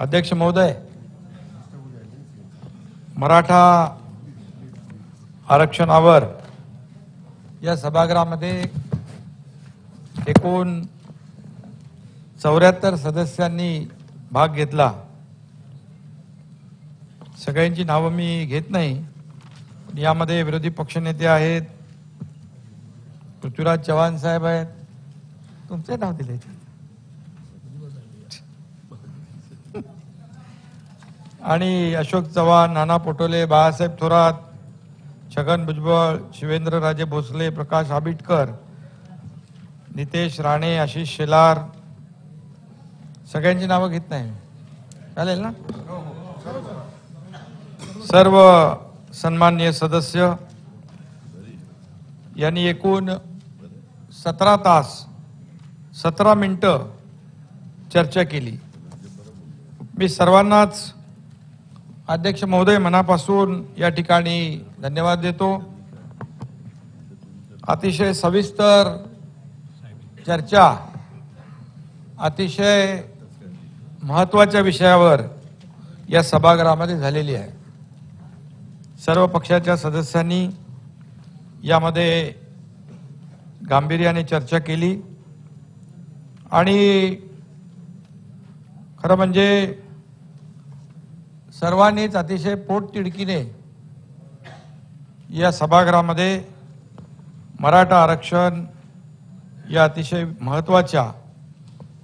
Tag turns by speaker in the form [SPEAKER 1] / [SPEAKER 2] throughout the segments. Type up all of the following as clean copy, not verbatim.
[SPEAKER 1] अध्यक्ष महोदय, मराठा आरक्षणावर या सभागृहामध्ये एकूण 74 सदस्यांनी भाग घेतला। सगळ्यांची नावं मी घेत नाही। यामध्ये विरोधी पक्षनेते आहेत, पृथ्वीराज चव्हाण साहेब आहेत, तुमचे नाव दिले, आणि अशोक चव्हाण, नाना पटोले, बाळासाहेब थोरात, छगन भुजबळ, शिवेंद्रराजे भोसले, प्रकाश आंबेडकर, नितेश राणे, आशिष शेलार, सगळ्यांची नावं घेत नाही, चालेल ना? सर्व सन्माननीय सदस्य यांनी एकूण 17 तास 17 मिनिटं चर्चा केली। मी सर्वांनाच अध्यक्ष महोदय मनापासून या ठिकाणी धन्यवाद देतो। अतिशय सविस्तर चर्चा अतिशय महत्त्वाच्या विषयावर या सभागृहामध्ये झालेली आहे। सर्व पक्षाच्या सदस्यांनी यामध्ये गांभीर्याने चर्चा केली आणि खरं म्हणजे सर्वांनीच अतिशय पोटतिडकीने या सभागृहामध्ये मराठा आरक्षण या अतिशय महत्त्वाच्या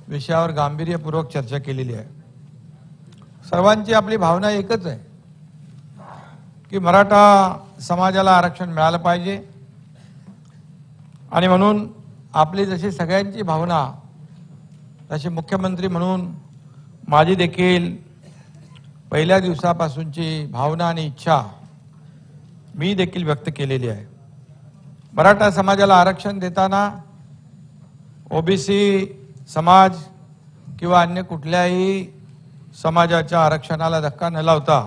[SPEAKER 1] विषयावर गांभीर्यपूर्वक चर्चा केलेली आहे। सर्वांची आपली भावना एकच आहे की मराठा समाजाला आरक्षण मिळालं पाहिजे, आणि म्हणून आपली जशी सगळ्यांची भावना तशी मुख्यमंत्री म्हणून माझी देखील पहिल्या दिवसापासूनची भावना आणि इच्छा मी देखील व्यक्त केलेली आहे। मराठा समाजाला आरक्षण देताना ओबीसी समाज किंवा अन्य कुठल्याही समाजाच्या आरक्षणाला धक्का न लावता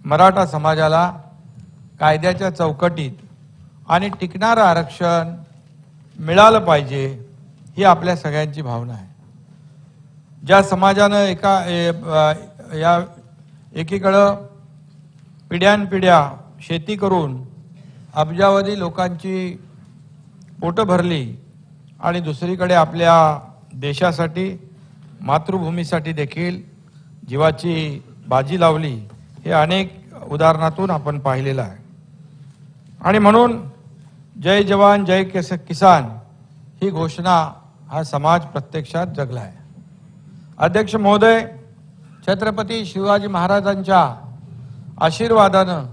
[SPEAKER 1] मराठा समाजाला कायद्याच्या चौकटीत आणि टिकणारं आरक्षण मिळालं पाहिजे, ही आपल्या सगळ्यांची भावना आहे। ज्या समाजानं एकीकडं पिढ्यानपिढ्या शेती करून अब्जावधी लोकांची पोटं भरली आणि दुसरीकडे आपल्या देशासाठी मातृभूमीसाठी देखील जीवाची बाजी लावली, हे अनेक उदाहरणातून आपण पाहिलेलं आहे। आणि म्हणून जय जवान जय किसान ही घोषणा हा समाज प्रत्यक्षात जगला आहे। अध्यक्ष महोदय, छत्रपती शिवाजी महाराजांच्या आशीर्वादानं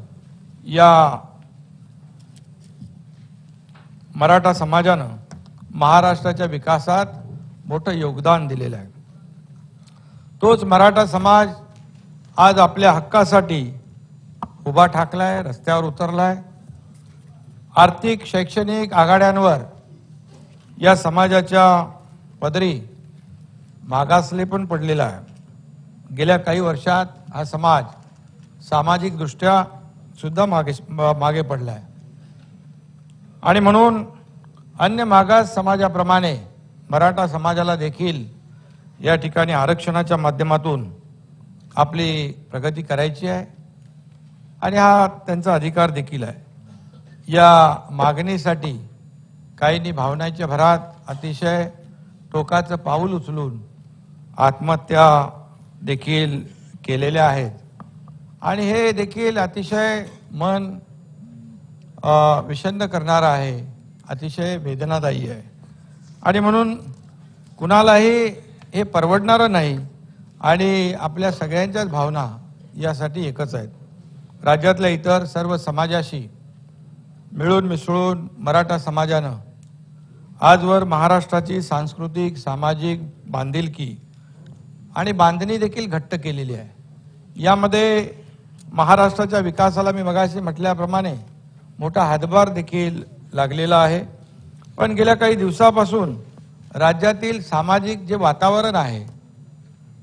[SPEAKER 1] या मराठा समाजानं महाराष्ट्राच्या विकासात मोठं योगदान दिलेलं आहे। तोच मराठा समाज आज आपल्या हक्कासाठी उभा ठाकलाय, रस्त्यावर उतरलाय। आर्थिक शैक्षणिक आघाड्यांवर या समाजाच्या पदरी मागासले पण पडलेला आहे। गेल्या काही वर्षात हा समाज सामाजिक दृष्ट्या सुद्धा मागे पडला आहे, आणि म्हणून अन्य मागास समाजाप्रमाणे मराठा समाजाला देखील या ठिकाणी आरक्षणाच्या माध्यमातून आपली प्रगती करायची आहे, आणि हा त्यांचा अधिकार देखील आहे। या मागणीसाठी काहींनी भावनांच्या भरात अतिशय टोकाचं पाऊल उचलून आत्महत्या देखील केलेल्या आहेत, आणि हे देखील अतिशय मन विषण्ण करणारं आहे, अतिशय वेदनादायी आहे। आणि म्हणून कुणालाही हे परवडणारं नाही, आणि आपल्या सगळ्यांच्याच भावना यासाठी एकच आहेत। राज्यातल्या इतर सर्व समाजाशी मिळून मिसळून मराठा समाजानं आजवर महाराष्ट्राची सांस्कृतिक सामाजिक बांधिलकी आणि बांधणी देखील घट्ट केलेली आहे। यामध्ये महाराष्ट्राच्या विकासाला मी मगाशी म्हटल्याप्रमाणे मोठा हातभार देखील लागलेला आहे। पण गेल्या काही दिवसापासून राज्यातील सामाजिक जे वातावरण आहे,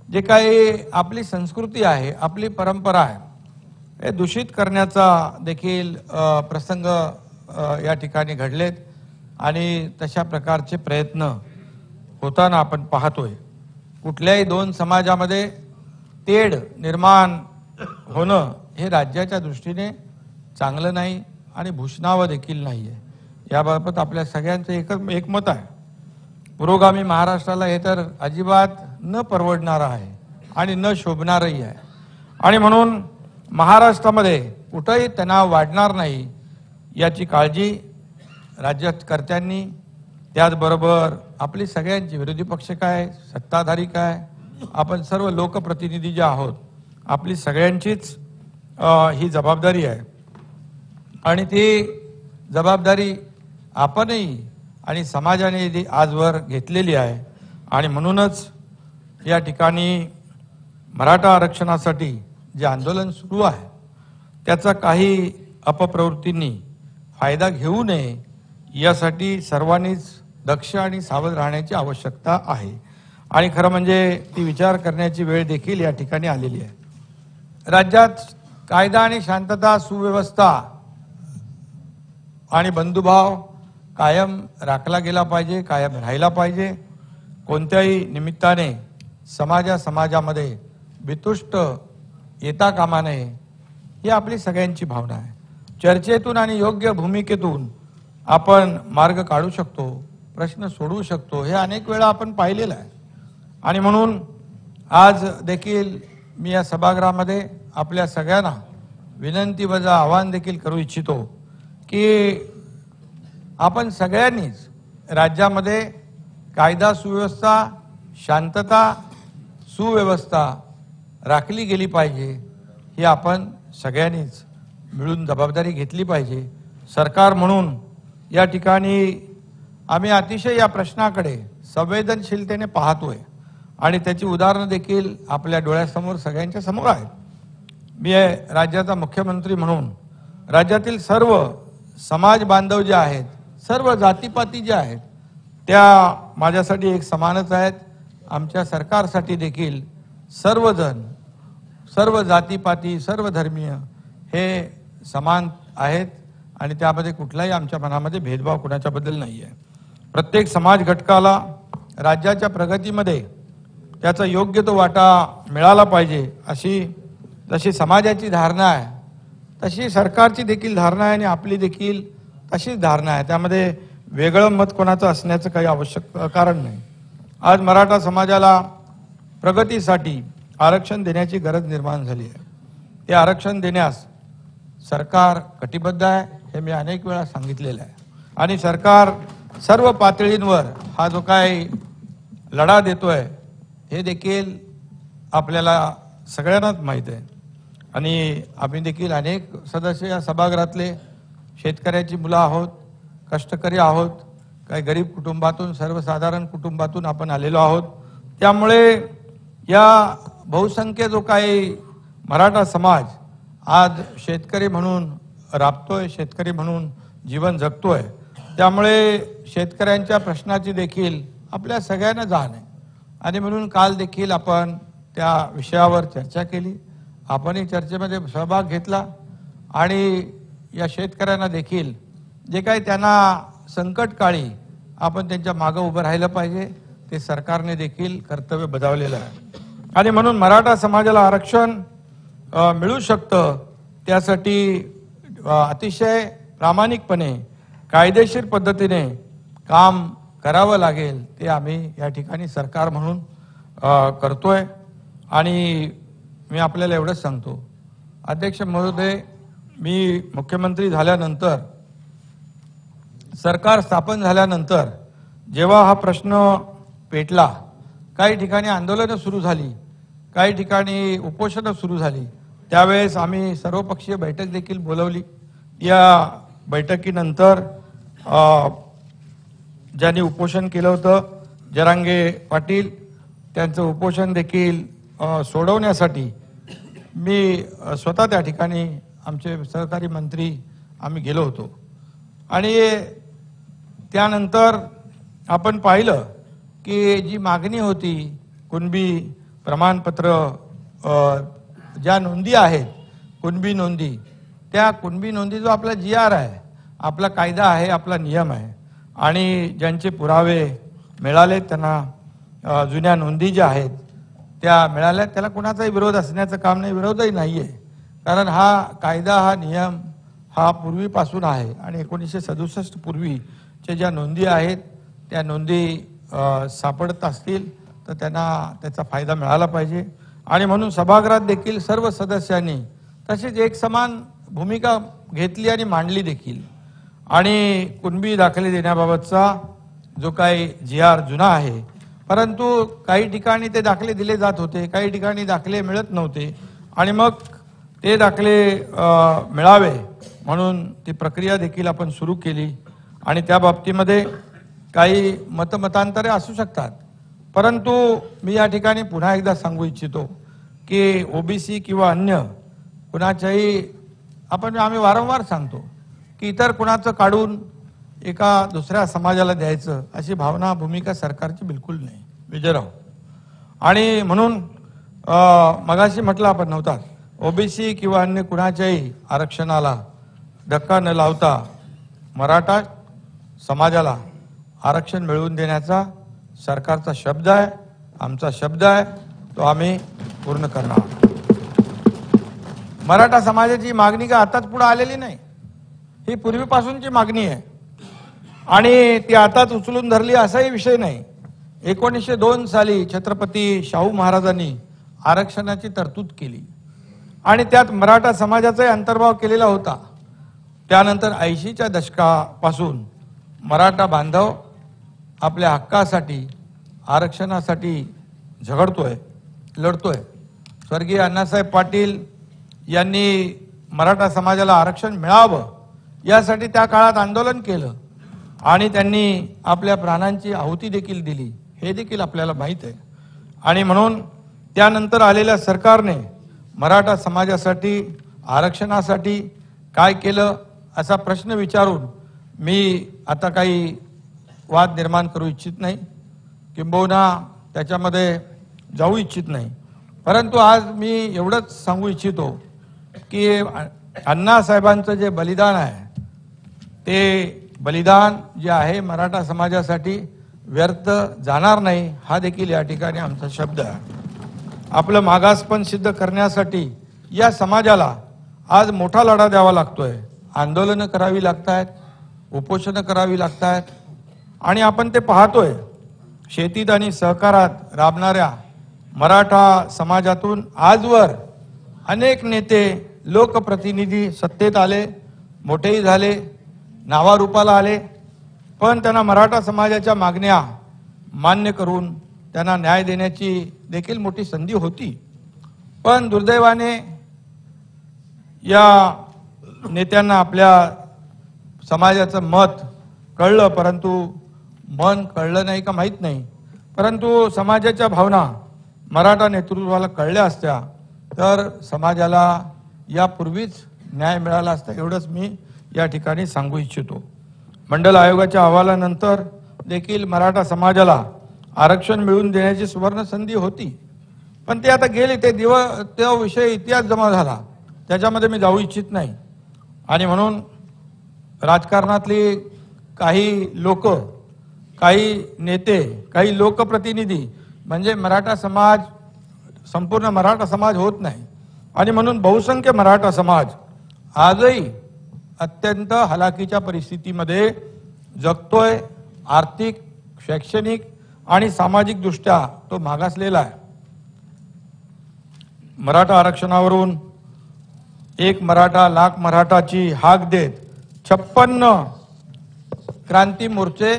[SPEAKER 1] जे काही आपली संस्कृती आहे, आपली परंपरा आहे, हे दूषित करण्याचा देखील प्रसंग या ठिकाणी घडलेत, आणि तशा प्रकारचे प्रयत्न होताना आपण पाहतोय। कुठल्याही दोन समाजामध्ये तेढ निर्माण होणं हे राज्याच्या दृष्टीने चांगलं नाही आणि भूषणावं देखील नाही आहे. याबाबत आपल्या सगळ्यांचं एकमत आहे. पुरोगामी महाराष्ट्राला हे तर अजिबात न परवडणारं आहे आणि न शोभणारही आहे. आणि म्हणून महाराष्ट्रामध्ये कुठंही तणाव वाढणार नाही याची काळजी राज्यकर्त्यांनी, त्याचबरोबर आपली सगळ्यांची, विरोधी पक्ष काय, सत्ताधारी काय, आपण सर्व लोकप्रतिनिधी जे आहोत, आपली सगळ्यांचीच ही जबाबदारी आहे. आणि ती जबाबदारी आपणही आणि समाजाने आजवर घेतलेली आहे. आणि म्हणूनच या ठिकाणी मराठा आरक्षणासाठी जे आंदोलन सुरू आहे त्याचा काही अपप्रवृत्तींनी फायदा घेऊ नये यासाठी सर्वांनीच दक्ष आणि सावध राहण्याची आवश्यकता आहे. आणि खरं म्हणजे ती विचार करण्याची वेळ देखील या ठिकाणी आलेली आहे. राज्यात कायदा आणि शांतता, सुव्यवस्था आणि बंधुभाव कायम राखला गेला पाहिजे, कायम राहिला पाहिजे. कोणत्याही निमित्ताने समाजामध्ये बितुष्ट येता कामा नये ही आपली सगळ्यांची भावना आहे. चर्चेतून आणि योग्य भूमिकेतून आपण मार्ग काढू शकतो, प्रश्न सोडवू शकतो, हे अनेक वेळा आपण पाहिलेलं आहे. आणि म्हणून आज देखील मी या सभागृहामध्ये आपल्या सगळ्यांना विनंती वजा आवाहन देखील करू इच्छितो की आपण सगळ्यांनीच राज्यामध्ये कायदा सुव्यवस्था, शांतता, सुव्यवस्था राखली गेली पाहिजे. ही आपण सगळ्यांनीच मिळून जबाबदारी घेतली पाहिजे. सरकार म्हणून या ठिकाणी आम्ही अतिशय या प्रश्नाकडे संवेदनशीलतेने पाहतोय आणि त्याची उदाहरणं देखील आपल्या डोळ्यासमोर सगळ्यांच्या समोर आहेत. मी राज्याचा मुख्यमंत्री म्हणून राज्यातील सर्व समाज बांधव जे आहेत, सर्व जातीपाती जे आहेत, त्या माझ्यासाठी एक समानच आहेत. आमच्या सरकारसाठी देखील सर्वजण, सर्व जातीपाती, सर्व धर्मीय हे समान आहेत आणि त्यामध्ये कुठलाही आमच्या मनामध्ये भेदभाव कुणाच्याबद्दल नाही आहे. प्रत्येक समाज घटकाला राज्याच्या प्रगतीमध्ये त्याचा योग्य तो वाटा मिळाला पाहिजे अशी जशी समाजाची धारणा आहे तशी सरकारची देखील धारणा आहे आणि आपली देखील तशीच धारणा आहे. त्यामध्ये वेगळं मत कोणाचं असण्याचं काही आवश्यक कारण नाही. आज मराठा समाजाला प्रगतीसाठी आरक्षण देण्याची गरज निर्माण झाली आहे. ते आरक्षण देण्यास सरकार कटिबद्ध आहे हे मी अनेक वेळा सांगितलेलं आहे. आणि सरकार सर्व पातळींवर हा जो काही लढा देतोय हे देखील आपल्याला सगळ्यांनाच माहीत आहे. आणि आम्ही देखील अनेक सदस्य या सभागृहातले शेतकऱ्याची मुलं आहोत, कष्टकरी आहोत, काही गरीब कुटुंबातून, सर्वसाधारण कुटुंबातून आपण आलेलो आहोत. त्यामुळे या बहुसंख्य जो काही मराठा समाज आज शेतकरी म्हणून राबतोय, शेतकरी म्हणून जीवन जगतोय, त्यामुळे शेतकऱ्यांच्या प्रश्नाची देखील आपल्या सगळ्यांना जाण आहे. आणि म्हणून काल देखील आपण त्या विषयावर चर्चा केली. आपणही चर्चेमध्ये सहभाग घेतला आणि या शेतकऱ्यांना देखील जे काही त्यांना संकटकाळी आपण त्यांच्या मागं उभं राहिलं पाहिजे ते सरकारने देखील कर्तव्य बजावलेलं आहे. आणि म्हणून मराठा समाजाला आरक्षण मिळू शकतं त्यासाठी अतिशय प्रामाणिकपणे कायदेशीर पद्धतीने काम करावं लागेल. ते आम्ही या ठिकाणी सरकार म्हणून करतोय. आणि मी आपल्याला एवढंच सांगतो, अध्यक्ष महोदय, मी मुख्यमंत्री झाल्यानंतर, सरकार स्थापन झाल्यानंतर जेव्हा हा प्रश्न पेटला, काही ठिकाणी आंदोलनं सुरू झाली, काही ठिकाणी उपोषणं सुरू झाली, त्यावेळेस आम्ही सर्वपक्षीय बैठक देखील बोलवली. या बैठकीनंतर ज्यांनी उपोषण केलं होतं जरांगे पाटील, त्यांचं उपोषण देखील सोडवण्यासाठी मी स्वतः त्या ठिकाणी आमचे सहकारी मंत्री आम्ही गेलो होतो. आणि त्यानंतर आपण पाहिलं की जी मागणी होती कुणबी प्रमाणपत्र, ज्या नोंदी आहेत कुणबी नोंदी, त्या कुणबी नोंदी जो आपला GR आहे, आपला कायदा आहे, आपला नियम आहे, आणि ज्यांचे पुरावे मिळाले त्यांना जुन्या नोंदी ज्या आहेत त्या मिळाल्या, त्याला कुणाचाही विरोध असण्याचं काम नाही, विरोधही नाही आहे. कारण हा कायदा, हा नियम हा पूर्वीपासून आहे आणि 1967 पूर्वीच्या ज्या नोंदी आहेत त्या नोंदी सापडत असतील तर त्यांना त्याचा फायदा मिळाला पाहिजे. आणि म्हणून सभागृहात देखील सर्व सदस्यांनी तशीच एक समान भूमिका घेतली आणि मांडली देखील. आणि कुणबी दाखले देण्याबाबतचा जो काही GR जुना आहे, परंतु काही ठिकाणी ते दाखले दिले जात होते, काही ठिकाणी दाखले मिळत नव्हते आणि मग ते दाखले मिळावे म्हणून ती प्रक्रिया देखील आपण सुरू केली. आणि त्या बाबतीमध्ये काही मतमतांतरे असू शकतात, परंतु मी या ठिकाणी पुन्हा एकदा सांगू इच्छितो की OBC किंवा अन्य कुणाच्याही आम्ही वारंवार सांगतो की इतर कुणाचं काढून एका दुसऱ्या समाजाला द्यायचं अशी भावना, भूमिका सरकारची बिलकुल नाही, विजयराव. आणि म्हणून मगाशी म्हटलं आपण नव्हता, OBC किंवा अन्य कुणाच्याही आरक्षणाला धक्का न लावता मराठा समाजाला आरक्षण मिळवून देण्याचा सरकारचा शब्द आहे, आमचा शब्द आहे, तो आम्ही पूर्ण करणार. मराठा समाजाची मागणी का आताच पुढे आलेली नाही, ही पूर्वीपासूनची मागणी आहे आणि ती आताच उचलून धरली असाही विषय नाही. 1902 साली छत्रपती शाहू महाराजांनी आरक्षणाची तरतूद केली आणि त्यात मराठा समाजाचाही अंतर्भाव केलेला होता. त्यानंतर 80च्या दशकापासून मराठा बांधव आपल्या हक्कासाठी, आरक्षणासाठी झगडतोय, लढतोय. स्वर्गीय अण्णासाहेब पाटील यांनी मराठा समाजाला आरक्षण मिळावं यासाठी त्या काळात आंदोलन केलं आणि त्यांनी आपल्या प्राणांची आहुती देखील दिली, हे देखील आपल्याला माहीत आहे. आणि म्हणून त्यानंतर आलेल्या सरकारने मराठा समाजासाठी, आरक्षणासाठी काय केलं असा प्रश्न विचारून मी आता काही वाद निर्माण करू इच्छित नाही, किंबहुना त्याच्यामध्ये जाऊ इच्छित नाही. परंतु आज मी एवढंच सांगू इच्छितो की अण्णासाहेबांचं जे बलिदान आहे ते बलिदान जे आहे मराठा समाजासाठी व्यर्थ जाणार नाही, हा देखील या ठिकाणी आमचा शब्द आहे. आपलं मागासपण सिद्ध करण्यासाठी या समाजाला आज मोठा लढा द्यावा लागतोय, आंदोलनं करावी लागतात, उपोषणं करावी लागतात आणि आपण ते पाहतोय. शेतीत आणि सहकारात राबणाऱ्या मराठा समाजातून आजवर अनेक नेते, लोकप्रतिनिधी सत्तेत आले, मोठेही झाले, नावारूपाला आले, पण त्यांना मराठा समाजाच्या मागण्या मान्य करून त्यांना न्याय देण्याची देखील मोठी संधी होती. पण दुर्दैवाने या नेत्यांना आपल्या समाजाचं मत कळलं, परंतु मन कळलं नाही का माहीत नाही, परंतु समाजाच्या भावना मराठा नेतृत्वाला कळल्या असत्या तर समाजाला यापूर्वीच न्याय मिळाला असता, एवढंच मी या ठिकाणी सांगू इच्छितो. मंडल आयोगाच्या अहवालानंतर देखील मराठा समाजाला आरक्षण मिळवून देण्याची सुवर्ण संधी होती, पण ते आता गेले. तो विषय इतिहास जमा झाला, त्याच्यामध्ये मी जाऊ इच्छित नाही. आणि म्हणून राजकारणातली काही लोक, काही नेते, काही लोकप्रतिनिधी म्हणजे मराठा समाज, संपूर्ण मराठा समाज होत नाही. आणि म्हणून बहुसंख्य मराठा समाज आजही अत्यंत हलाखीच्या परिस्थितीमध्ये जगतोय. आर्थिक, शैक्षणिक आणि सामाजिक दृष्ट्या तो मागासलेला आहे. मराठा आरक्षणावरून एक मराठा लाख मराठाची हाक देत 56 क्रांती मोर्चे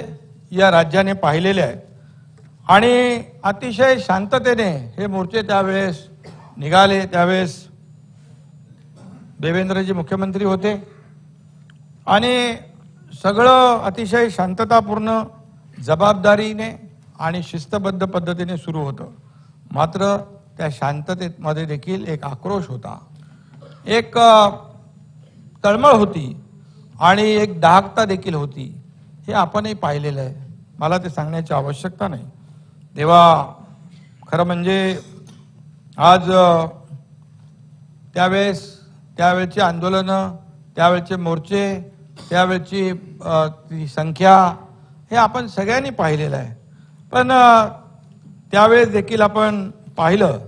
[SPEAKER 1] या राज्याने पाहिलेले आहेत आणि अतिशय शांततेने हे मोर्चे त्यावेळेस निघाले. त्यावेळेस देवेंद्रजी मुख्यमंत्री होते आणि सगळं अतिशय शांततापूर्ण, जबाबदारीने आणि शिस्तबद्ध पद्धतीने सुरू होतं. मात्र त्या शांततेमध्ये देखील एक आक्रोश होता, एक तळमळ होती आणि एक दाहकता देखील होती. हे आपणही पाहिलेलं आहे, मला ते सांगण्याची आवश्यकता नाही. तेव्हा खरं म्हणजे आज त्यावेळची आंदोलनं, त्यावेळचे मोर्चे, त्यावेळची ती संख्या हे आपण सगळ्यांनी पाहिलेलं आहे. पण त्यावेळेस देखील आपण पाहिलं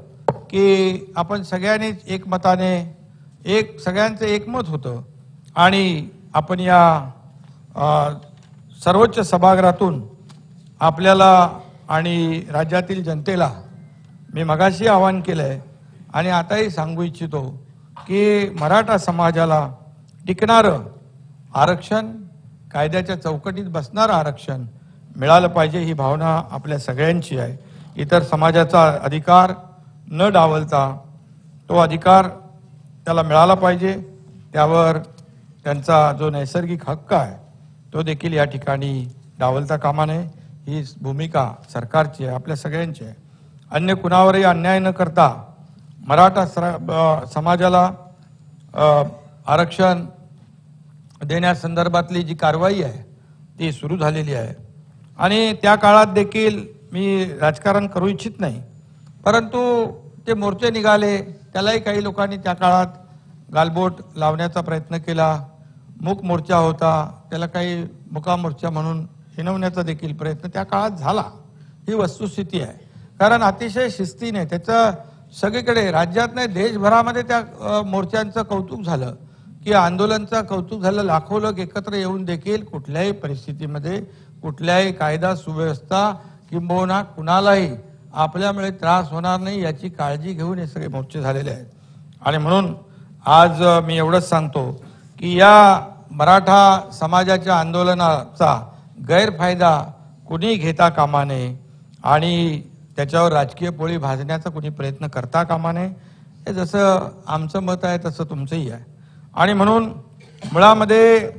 [SPEAKER 1] की आपण सगळ्यांनीच एकमताने सगळ्यांचं एकमत होतं आणि आपण या सर्वोच्च सभागृहातून आपल्याला आणि राज्यातील जनतेला मी मगाशी आवाहन केलंय आणि आताही सांगू इच्छितो की मराठा समाजाला टिकणारं आरक्षण, कायद्याच्या चौकटीत बसणारं आरक्षण मिळालं पाहिजे, ही भावना आपल्या सगळ्यांची आहे. इतर समाजाचा अधिकार न डावलता तो अधिकार त्याला मिळाला पाहिजे, त्यावर त्यांचा जो नैसर्गिक हक्क आहे तो देखील या ठिकाणी डावलता कामा नये. ही भूमिका सरकारची आहे, आपल्या सगळ्यांची आहे. अन्य कुणावरही अन्याय न करता मराठा समाजाला आरक्षण देण्यासंदर्भातली जी कारवाई आहे ती सुरू झालेली आहे आणि त्या काळात देखील मी राजकारण करू इच्छित नाही, परंतु ते मोर्चे निघाले, त्यालाही काही लोकांनी त्या काळात गालबोट लावण्याचा प्रयत्न केला. मूक मोर्चा होता, त्याला काही मुका मोर्चा म्हणून हिणवण्याचा देखील प्रयत्न त्या काळात झाला. ही वस्तुस्थिती आहे. कारण अतिशय शिस्तीने त्याचं सगळीकडे राज्यात नाही देशभरामध्ये त्या मोर्चांचं कौतुक झालं की आंदोलनाचं कौतुक झालं. लाखो लोक एकत्र येऊन देखील कुठल्याही परिस्थितीमध्ये कुठल्याही कायदा सुव्यवस्था किंबहुना कुणालाही आपल्यामुळे त्रास होणार नाही याची काळजी घेऊन हे सगळे मोर्चे झालेले आहेत. आणि म्हणून आज मी एवढंच सांगतो की या मराठा समाजाच्या आंदोलनाचा गैरफायदा कुणी घेता कामा नये आणि त्याच्यावर राजकीय पोळी भाजण्याचा कुणी प्रयत्न करता कामा नये. हे जसं आमचं मत आहे तसं तुमचंही आहे. आणि म्हणून मुळामध्ये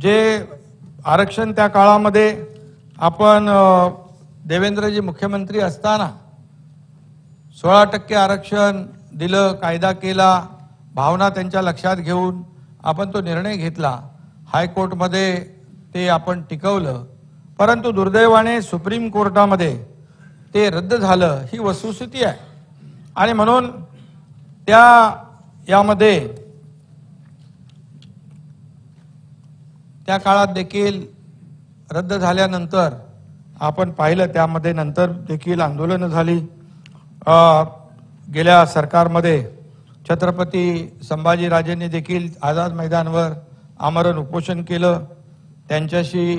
[SPEAKER 1] जे आरक्षण त्या काळामध्ये आपण देवेंद्रजी मुख्यमंत्री असताना 16% आरक्षण दिलं, कायदा केला, भावना त्यांच्या लक्षात घेऊन आपण तो निर्णय घेतला. हायकोर्टमध्ये ते आपण टिकवलं, परंतु दुर्दैवाने सुप्रीम कोर्टामध्ये ते रद्द झालं. ही वस्तुस्थिती आहे. आणि म्हणून यामध्ये त्या काळात देखील रद्द झाल्यानंतर आपण पाहिलं त्यामध्ये नंतर देखील आंदोलनं झाली. गेल्या सरकारमध्ये छत्रपती संभाजीराजेंनी देखील आझाद मैदानवर आमरण उपोषण केलं. त्यांच्याशी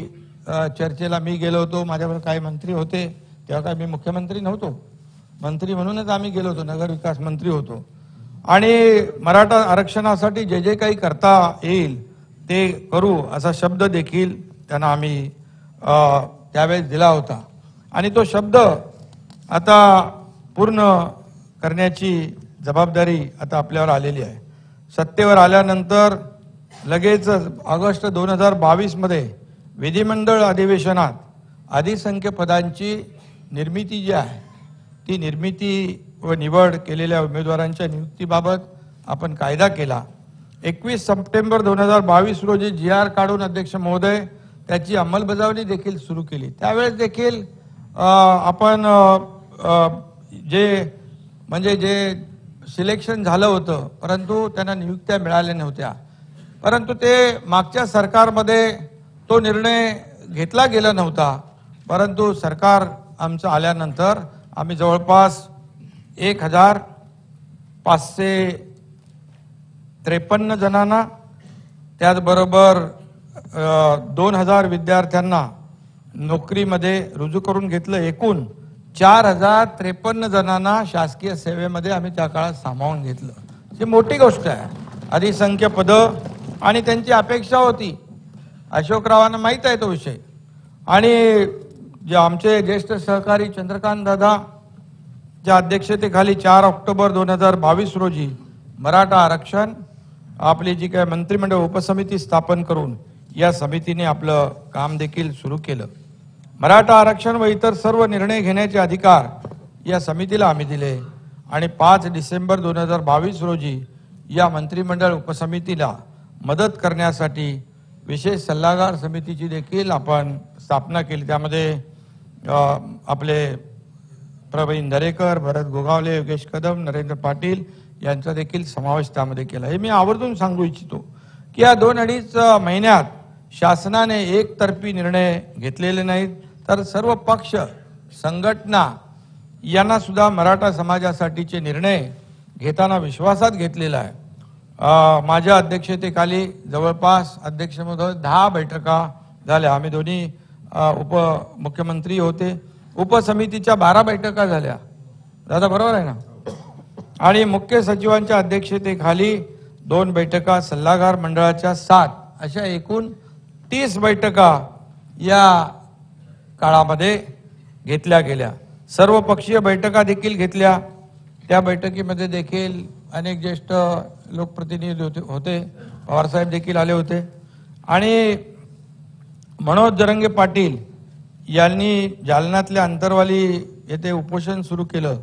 [SPEAKER 1] चर्चेला मी गेलो होतो. माझ्यावर काही मंत्री होते, तेव्हा काय मी मुख्यमंत्री नव्हतो, मंत्री म्हणूनच आम्ही गेलो होतो, नगर विकास मंत्री होतो. आणि मराठा आरक्षणासाठी जे जे काही करता येईल ते करू असा शब्द देखील त्यांना आम्ही त्यावेळेस दिला होता. आणि तो शब्द आता पूर्ण करण्याची जबाबदारी आता आपल्यावर आलेली आहे. सत्तेवर आल्यानंतर लगेच ऑगस्ट 2022 मध्ये विधिमंडळ अधिवेशनात अधिसंख्य पदांची निर्मिती जी आहे ती निर्मिती व निवड केलेल्या उमेदवारांच्या नियुक्तीबाबत आपण कायदा केला. 21 सप्टेंबर 2022 रोजी GR काढून अध्यक्ष महोदय त्याची अंमलबजावणी देखील सुरू केली. त्यावेळेस देखील आपण जे सिलेक्शन झालं होतं, परंतु त्यांना नियुक्त्या मिळाल्या नव्हत्या. परंतु ते मागच्या सरकारमध्ये तो निर्णय घेतला गेला नव्हता. परंतु सरकार आमचं आल्यानंतर आम्ही जवळपास 1553 जणांना, त्याचबरोबर 2000 विद्यार्थ्यांना नोकरीमध्ये रुजू करून घेतलं. एकूण 4053 जणांना शासकीय सेवेमध्ये आम्ही त्या काळात सामावून घेतलं. ही मोठी गोष्ट आहे. अधिसंख्य पदं आणि त्यांची अपेक्षा होती. अशोकरावांना माहीत आहे तो विषय. आणि जे आमचे ज्येष्ठ सहकारी चंद्रकांत दादा च्या अध्यक्षतेखाली 4 ऑक्टोबर 2022 रोजी मराठा आरक्षण आपली जी काय मंत्रिमंडळ उपसमिती स्थापन करून या समितीने आपलं काम देखील सुरू केलं. मराठा आरक्षण व इतर सर्व निर्णय घेण्याचे अधिकार या समितीला आम्ही दिले. आणि 5 डिसेंबर 2022 रोजी या मंत्रिमंडळ उपसमितीला मदत करण्यासाठी विशेष सल्लागार समितीची देखील आपण स्थापना केली. त्यामध्ये आपले प्रवीण दरेकर, भरत गोगावले, योगेश कदम, नरेंद्र पाटील यांचा देखील समावेश त्यामध्ये केला. हे मी आवर्जून सांगू इच्छितो की या 2-2.5 महिन्यात शासनाने एकतर्फी निर्णय घेतलेले नाहीत, तर सर्व पक्ष संघटना यांना सुद्धा मराठा समाजासाठीचे निर्णय घेताना विश्वासात घेतलेला आहे। माझ्या अध्यक्षतेखाली जवळपास अध्यक्ष महोदय 10 बैठका झाल्या। आम्ही दोन्ही उपमुख्यमंत्री होते। उपसमितीच्या 12 बैठका झाल्या दादा, बरोबर आहे ना? आणि मुख्य सचिवांच्या अध्यक्षतेखाली 2 बैठका, सल्लागार मंडळाच्या 7, अशा एकूण 30 बैठका या काळामध्ये घेतल्या गेल्या। सर्वपक्षीय बैठका देखील घेतल्या। त्या बैठकीमध्ये देखील अनेक ज्येष्ठ लोकप्रतिनिधी होते, पवारसाहेब देखील आले होते। आणि मनोज जरंगे पाटील यांनी जालन्यातल्या अंतरवाली येथे उपोषण सुरू केलं।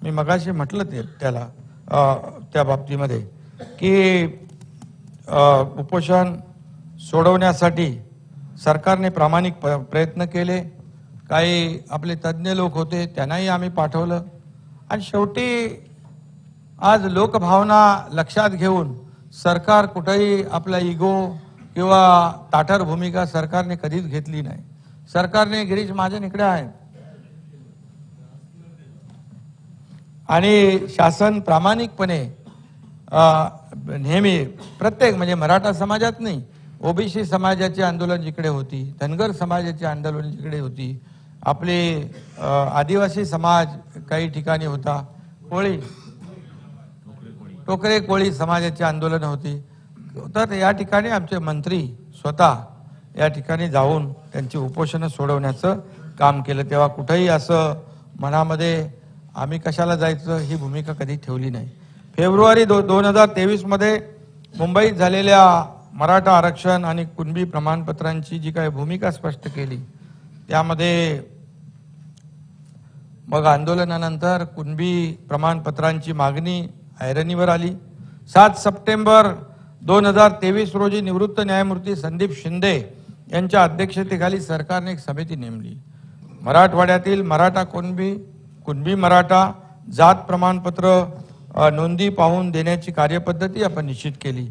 [SPEAKER 1] मी मगाशी म्हटलं त्याला त्या बाबतीमध्ये की उपोषण सोडवण्यासाठी सरकारने प्रामाणिक प्रयत्न केले। काही आपले तज्ज्ञ लोक होते, त्यांनाही आम्ही पाठवलं। आणि शेवटी आज लोकभावना लक्षात घेऊन सरकार कुठेही आपला इगो किंवा ताठर भूमिका सरकारने कधीच घेतली नाही। सरकारने गिरीश महाजन इकडे आहे आणि शासन प्रामाणिकपणे नेहमी प्रत्येक म्हणजे मराठा समाजात नाही, ओबीसी समाजाचे आंदोलन जिकडे होती, धनगर समाजाचे आंदोलन जिकडे होती, आपले आदिवासी समाज काही ठिकाणी होता, टोकरे कोळी समाजाचे आंदोलन होती, तर या ठिकाणी आमचे मंत्री स्वतः या ठिकाणी जाऊन त्यांची उपोषणं सोडवण्याचं काम केलं। तेव्हा कुठेही असं मनामध्ये आम्ही कशाला जायचं ही भूमिका कधी ठेवली नाही। फेब्रुवारी 2023 मध्ये मुंबईत झालेल्या मराठा आरक्षण आणि कुणबी प्रमाणपत्रांची जी काही भूमिका स्पष्ट केली, त्यामध्ये मग आंदोलनानंतर कुणबी प्रमाणपत्रांची मागणी ऐरणीवर आली। 7 सप्टेंबर 2023 रोजी निवृत्त न्यायमूर्ती संदीप शिंदे यांच्या अध्यक्षतेखाली सरकारने एक समिती नेमली। मराठवाड्यातील मराठा कुणबी मराठा जात प्रमाणपत्र नोंदी पाहून देण्याची कार्यपद्धती आपण निश्चित केली।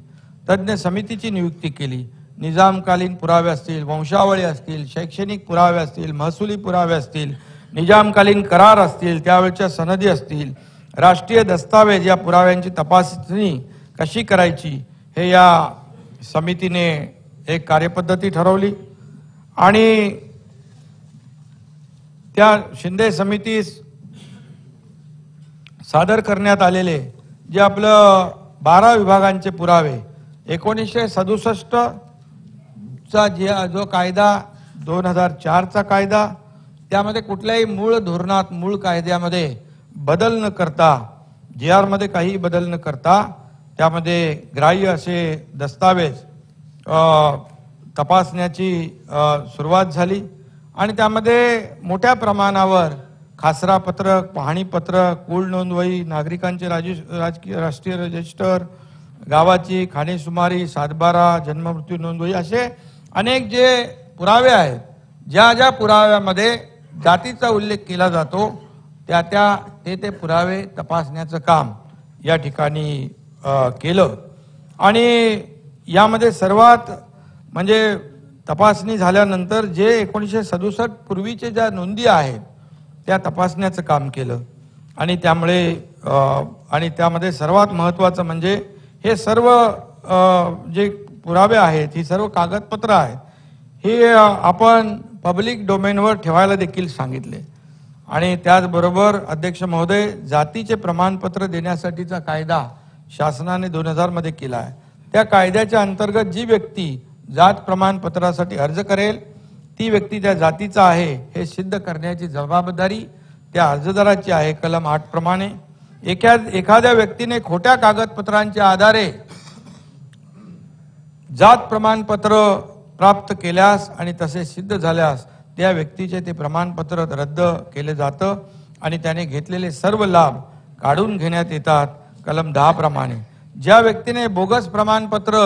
[SPEAKER 1] तज्ञ समितीची नियुक्ती केली। निजामकालीन पुरावे असतील, वंशावळी असतील, शैक्षणिक पुरावे असतील, महसुली पुरावे असतील, निजामकालीन करार असतील, त्यावेळच्या सनदी असतील, राष्ट्रीय दस्तावेज या पुराव्यांची तपासणी कशी करायची हे या समितीने एक कार्यपद्धती ठरवली। आणि त्या शिंदे समितीस सादर करण्यात आलेले जे आपलं 12 विभागांचे पुरावे 1967 चा जो कायदा 2004 चा कायदा, त्यामध्ये कुठल्याही मूळ धोरणात मूळ कायद्यामध्ये बदल न करता, GR मध्ये काही बदल न करता त्यामध्ये ग्राह्य असे दस्तावेज तपासण्याची सुरुवात झाली। आणि त्यामध्ये मोठ्या प्रमाणावर खासरा पत्रक, पाहणी पत्रक, कुळ नोंदवही, नागरिकांचे राष्ट्रीय रजिस्टर, गावाची खाणेसुमारी, सातबारा, जन्ममृत्यू नोंदवही, असे अनेक जे पुरावे आहेत, ज्या पुराव्यामध्ये जातीचा उल्लेख केला जातो ते पुरावे तपासण्याचं काम या ठिकाणी केलं। आणि यामध्ये सर्वात म्हणजे तपासणी झाल्यानंतर जे 1967 पूर्वीचे ज्या नोंदी आहेत त्या तपासण्याचं काम केलं। आणि त्यामध्ये सर्वात महत्त्वाचं म्हणजे हे सर्व जे पुरावे आहेत, ही सर्व कागदपत्र आहेत, हे आपण पब्लिक डोमेनवर ठेवायला देखील सांगितले। आणि त्याचबरोबर अध्यक्ष महोदय, जातीचे प्रमाणपत्र देण्यासाठीचा कायदा शासनाने 2000 मध्ये केला आहे। त्या कायद्याच्या अंतर्गत जी व्यक्ती जात प्रमाणपत्रासाठी अर्ज करेल ती व्यक्ती त्या जातीचा आहे हे सिद्ध करण्याची जबाबदारी त्या अर्जदाराची आहे कलम 8 प्रमाणे। एखाद्या व्यक्तीने खोट्या कागदपत्रांच्या आधारे जात प्रमाणपत्र प्राप्त केल्यास आणि तसे सिद्ध झाल्यास त्या व्यक्तीचे ते प्रमाणपत्र रद्द केले जातं आणि त्याने घेतलेले सर्व लाभ काढून घेण्यात येतात कलम 10 प्रमाणे। ज्या व्यक्तीने बोगस प्रमाणपत्र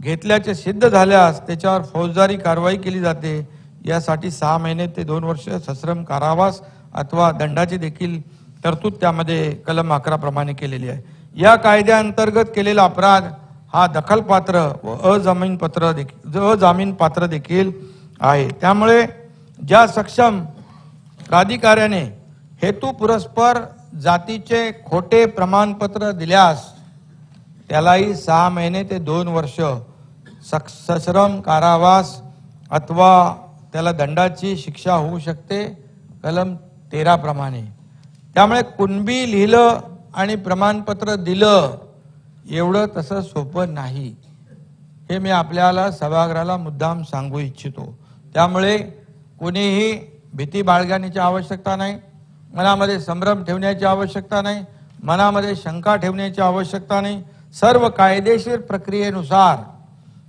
[SPEAKER 1] घेतल्याचे सिद्ध झाल्यास त्याच्यावर फौजदारी कारवाई केली जाते। यासाठी 6 महिने ते 2 वर्ष सश्रम कारावास अथवा दंडाची देखील तरतूद त्यामध्ये कलम 11 प्रमाणे केलेली आहे। या कायद्याअंतर्गत केलेला अपराध हा दखलपात्र व अजामीन पात्र देखील आहे। त्यामुळे ज्या सक्षम प्राधिकाऱ्याने हेतू पुरस्पर जातीचे खोटे प्रमाणपत्र दिल्यास त्यालाही 6 महिने ते 2 वर्ष सश्रम कारावास अथवा त्याला दंडाची शिक्षा होऊ शकते कलम 13 प्रमाणे। त्यामुळे कुणबी लिहिलं आणि प्रमाणपत्र दिलं एवढं तसं सोपं नाही, हे मी आपल्याला सभागृहाला मुद्दाम सांगू इच्छितो। त्यामुळे कोणीही भीती बाळगण्याची आवश्यकता नाही, मनामध्ये संभ्रम ठेवण्याची आवश्यकता नाही, मनामध्ये शंका ठेवण्याची आवश्यकता नाही। सर्व कायदेशीर प्रक्रियेनुसार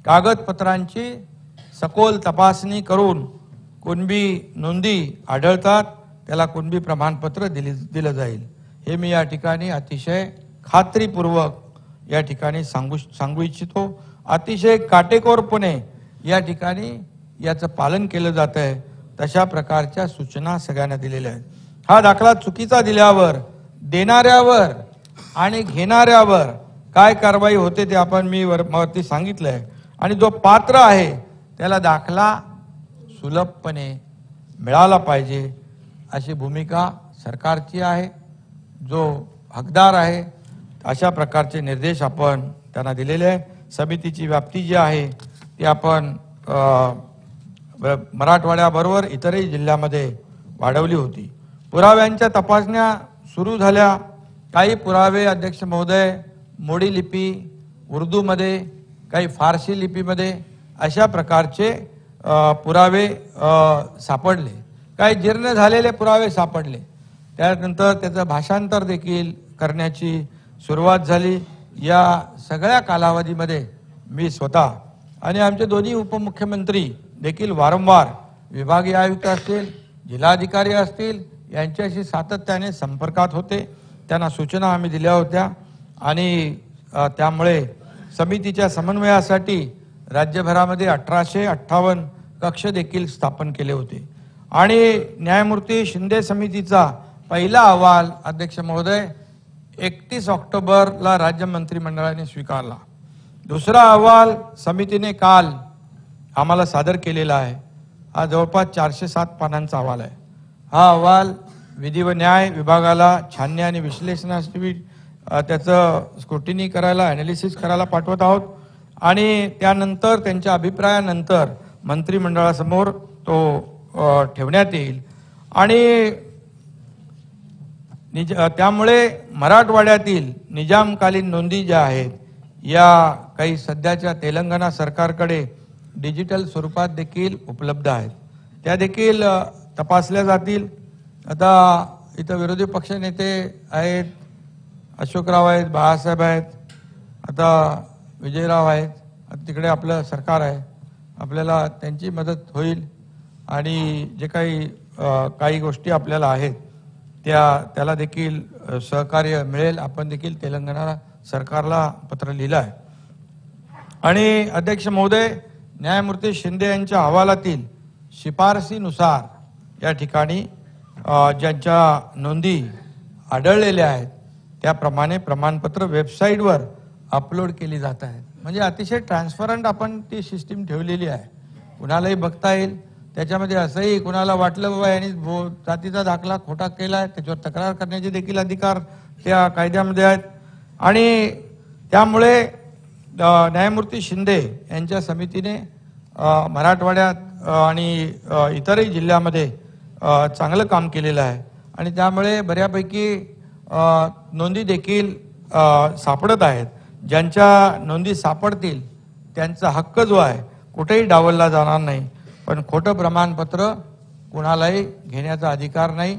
[SPEAKER 1] कागदपत्रांची सखोल तपासणी करून कुणबी नोंदी आढळतात त्याला कुणबी प्रमाणपत्र दिलं जाईल, हे मी या ठिकाणी अतिशय खात्रीपूर्वक या ठिकाणी सांगू इच्छितो। अतिशय काटेकोरपणे या ठिकाणी याचं पालन केलं जात आहे, तशा प्रकारच्या सूचना सगळ्यांना दिलेल्या आहेत। हा दाखला चुकीचा दिल्यावर देणाऱ्यावर आणि घेणाऱ्यावर काय कारवाई होते ते आपण मी वरती सांगितलंय, आणि जो पात्र आहे त्याला दाखला सुलभपणे मिळाला पाहिजे अशी भूमिका सरकारची आहे। जो हकदार आहे अशा प्रकारचे निर्देश आपण त्यांना दिलेले आहे। समितीची व्याप्ती जी आहे ती आपण मराठवाड्याबरोबर इतरही जिल्ह्यामध्ये वाढवली होती। पुराव्यांच्या तपासण्या सुरू झाल्या। काही पुरावे अध्यक्ष महोदय मोडी लिपी उर्दूमध्ये, काही फारसी लिपीमध्ये अशा प्रकारचे पुरावे सापडले। काही जीर्ण झालेले पुरावे सापडले, त्यानंतर त्याचं भाषांतर देखील करण्याची सुरुवात झाली। या सगळ्या कालावधीमध्ये मी स्वतः आणि आमचे दोन्ही उपमुख्यमंत्री देखील वारंवार विभागीय आयुक्त असतील, जिल्हाधिकारी असतील यांच्याशी सातत्याने संपर्कात होते। त्यांना सूचना आम्ही दिल्या होत्या आणि त्यामुळे समितीच्या समन्वयासाठी राज्यभरामध्ये 1858 कक्ष देखील स्थापन केले होते। आणि न्यायमूर्ती शिंदे समितीचा पहिला अहवाल अध्यक्ष महोदय 31 ऑक्टोबरला राज्य मंत्रिमंडळाने स्वीकारला। दुसरा अहवाल समितीने काल आम्हाला सादर केलेला आहे। हा जवळपास 407 पानांचा अहवाल आहे। हा अहवाल विधी व न्याय विभागाला छाननी आणि विश्लेषणासाठी त्याचं स्क्रुटिनी करायला, ॲनालिसिस करायला पाठवत आहोत आणि त्यानंतर त्यांच्या अभिप्रायानंतर मंत्रिमंडळासमोर तो ठेवण्यात येईल। आणि त्यामुळे मराठवाड्यातील निजामकालीन नोंदी ज्या आहेत या काही सध्याच्या तेलंगणा सरकारकडे डिजिटल स्वरूपात देखील उपलब्ध आहेत, त्या देखील तपासल्या जातील। आता इथं विरोधी पक्ष नेते आहेत, अशोकराव आहेत, बाळासाहेब आहेत, आता विजयराव आहेत, तिकडे आपलं सरकार आहे, आपल्याला त्यांची मदत होईल आणि जे काही गोष्टी आपल्याला आहेत त्याला देखील सहकार्य मिळेल। आपण देखील तेलंगणा सरकारला पत्र लिहिलं आहे। आणि अध्यक्ष महोदय न्यायमूर्ती शिंदे यांच्या अहवालातील शिफारसीनुसार या ठिकाणी ज्यांच्या नोंदी आढळलेल्या आहेत त्याप्रमाणे प्रमाणपत्र वेबसाईटवर अपलोड केली जात आहेत। म्हणजे अतिशय ट्रान्सपरंट आपण ती सिस्टीम ठेवलेली आहे, कुणालाही बघता येईल। त्याच्यामध्ये असंही कुणाला वाटलं बाबा यांनी जातीचा दाखला खोटा केला आहे त्याच्यावर तक्रार करण्याचे देखील अधिकार त्या कायद्यामध्ये आहेत। आणि त्यामुळे न्यायमूर्ती शिंदे यांच्या समितीने मराठवाड्यात आणि इतरही जिल्ह्यामध्ये चांगलं काम केलेलं आहे आणि त्यामुळे बऱ्यापैकी नोंदी देखील सापडत आहेत। ज्यांच्या नोंदी सापडतील त्यांचा हक्क जो आहे कुठेही डावलला जाणार नाही, पण खोटं प्रमाणपत्र कुणालाही घेण्याचा अधिकार नाही,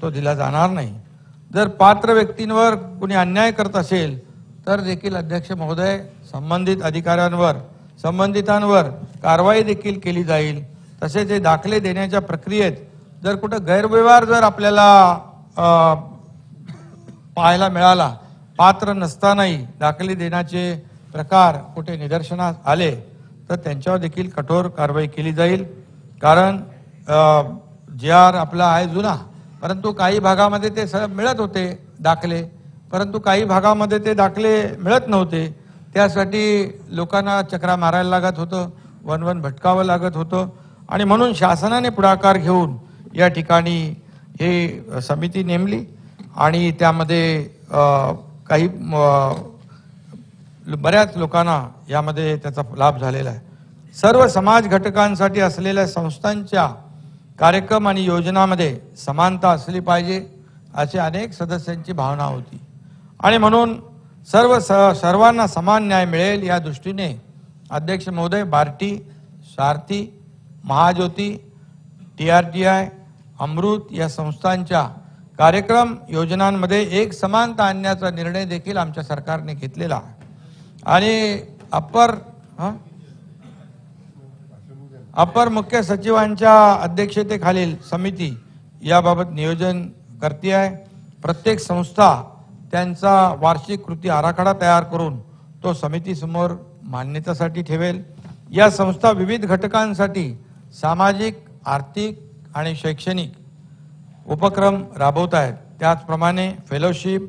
[SPEAKER 1] तो दिला जाणार नाही। जर पात्र व्यक्तींवर कुणी अन्याय करत असेल तर देखील अध्यक्ष महोदय संबंधित अधिकाऱ्यांवर संबंधितांवर कारवाई देखील केली जाईल। तसेच हे दाखले देण्याच्या प्रक्रियेत जर कुठं गैरव्यवहार जर आपल्याला पाहायला मिळाला, पात्र नसतानाही दाखले देण्याचे प्रकार कुठे निदर्शनास आले तर त्यांच्यावर देखील कठोर कारवाई केली जाईल। कारण JR आपला आहे जुना, परंतु काही भागामध्ये ते मिळत होते दाखले, परंतु काही भागामध्ये ते दाखले मिळत नव्हते। त्यासाठी लोकांना चक्रा मारायला लागत होतं, वन भटकावं लागत होतं आणि म्हणून शासनाने पुढाकार घेऊन या ठिकाणी ही समिती नेमली आणि त्यामध्ये काही बऱ्याच लोकांना यामध्ये त्याचा लाभ झालेला आहे। सर्व समाज घटकांसाठी असलेल्या संस्थांच्या कार्यक्रम आणि योजनांमध्ये समानता असली पाहिजे अशी अनेक सदस्यांची भावना होती आणि म्हणून सर्वांना समान न्याय मिळेल या दृष्टीने अध्यक्ष महोदय बार्टी, सारथी, महाज्योती, TRTI, अमृत या संस्थांच्या कार्यक्रम योजनांमध्ये एक समानता आणण्याचा निर्णय देखील आमच्या सरकारने घेतलेला आहे आणि अपर मुख्य सचिवांच्या अध्यक्षतेखालील समिती याबाबत नियोजन करते आहे। प्रत्येक संस्था त्यांचा वार्षिक कृती आराखडा तयार करून तो समितीसमोर मान्यतेसाठी ठेवेल। या संस्था विविध घटकांसाठी सामाजिक, आर्थिक आणि शैक्षणिक उपक्रम राबवत आहेत। त्याचप्रमाणे फेलोशिप,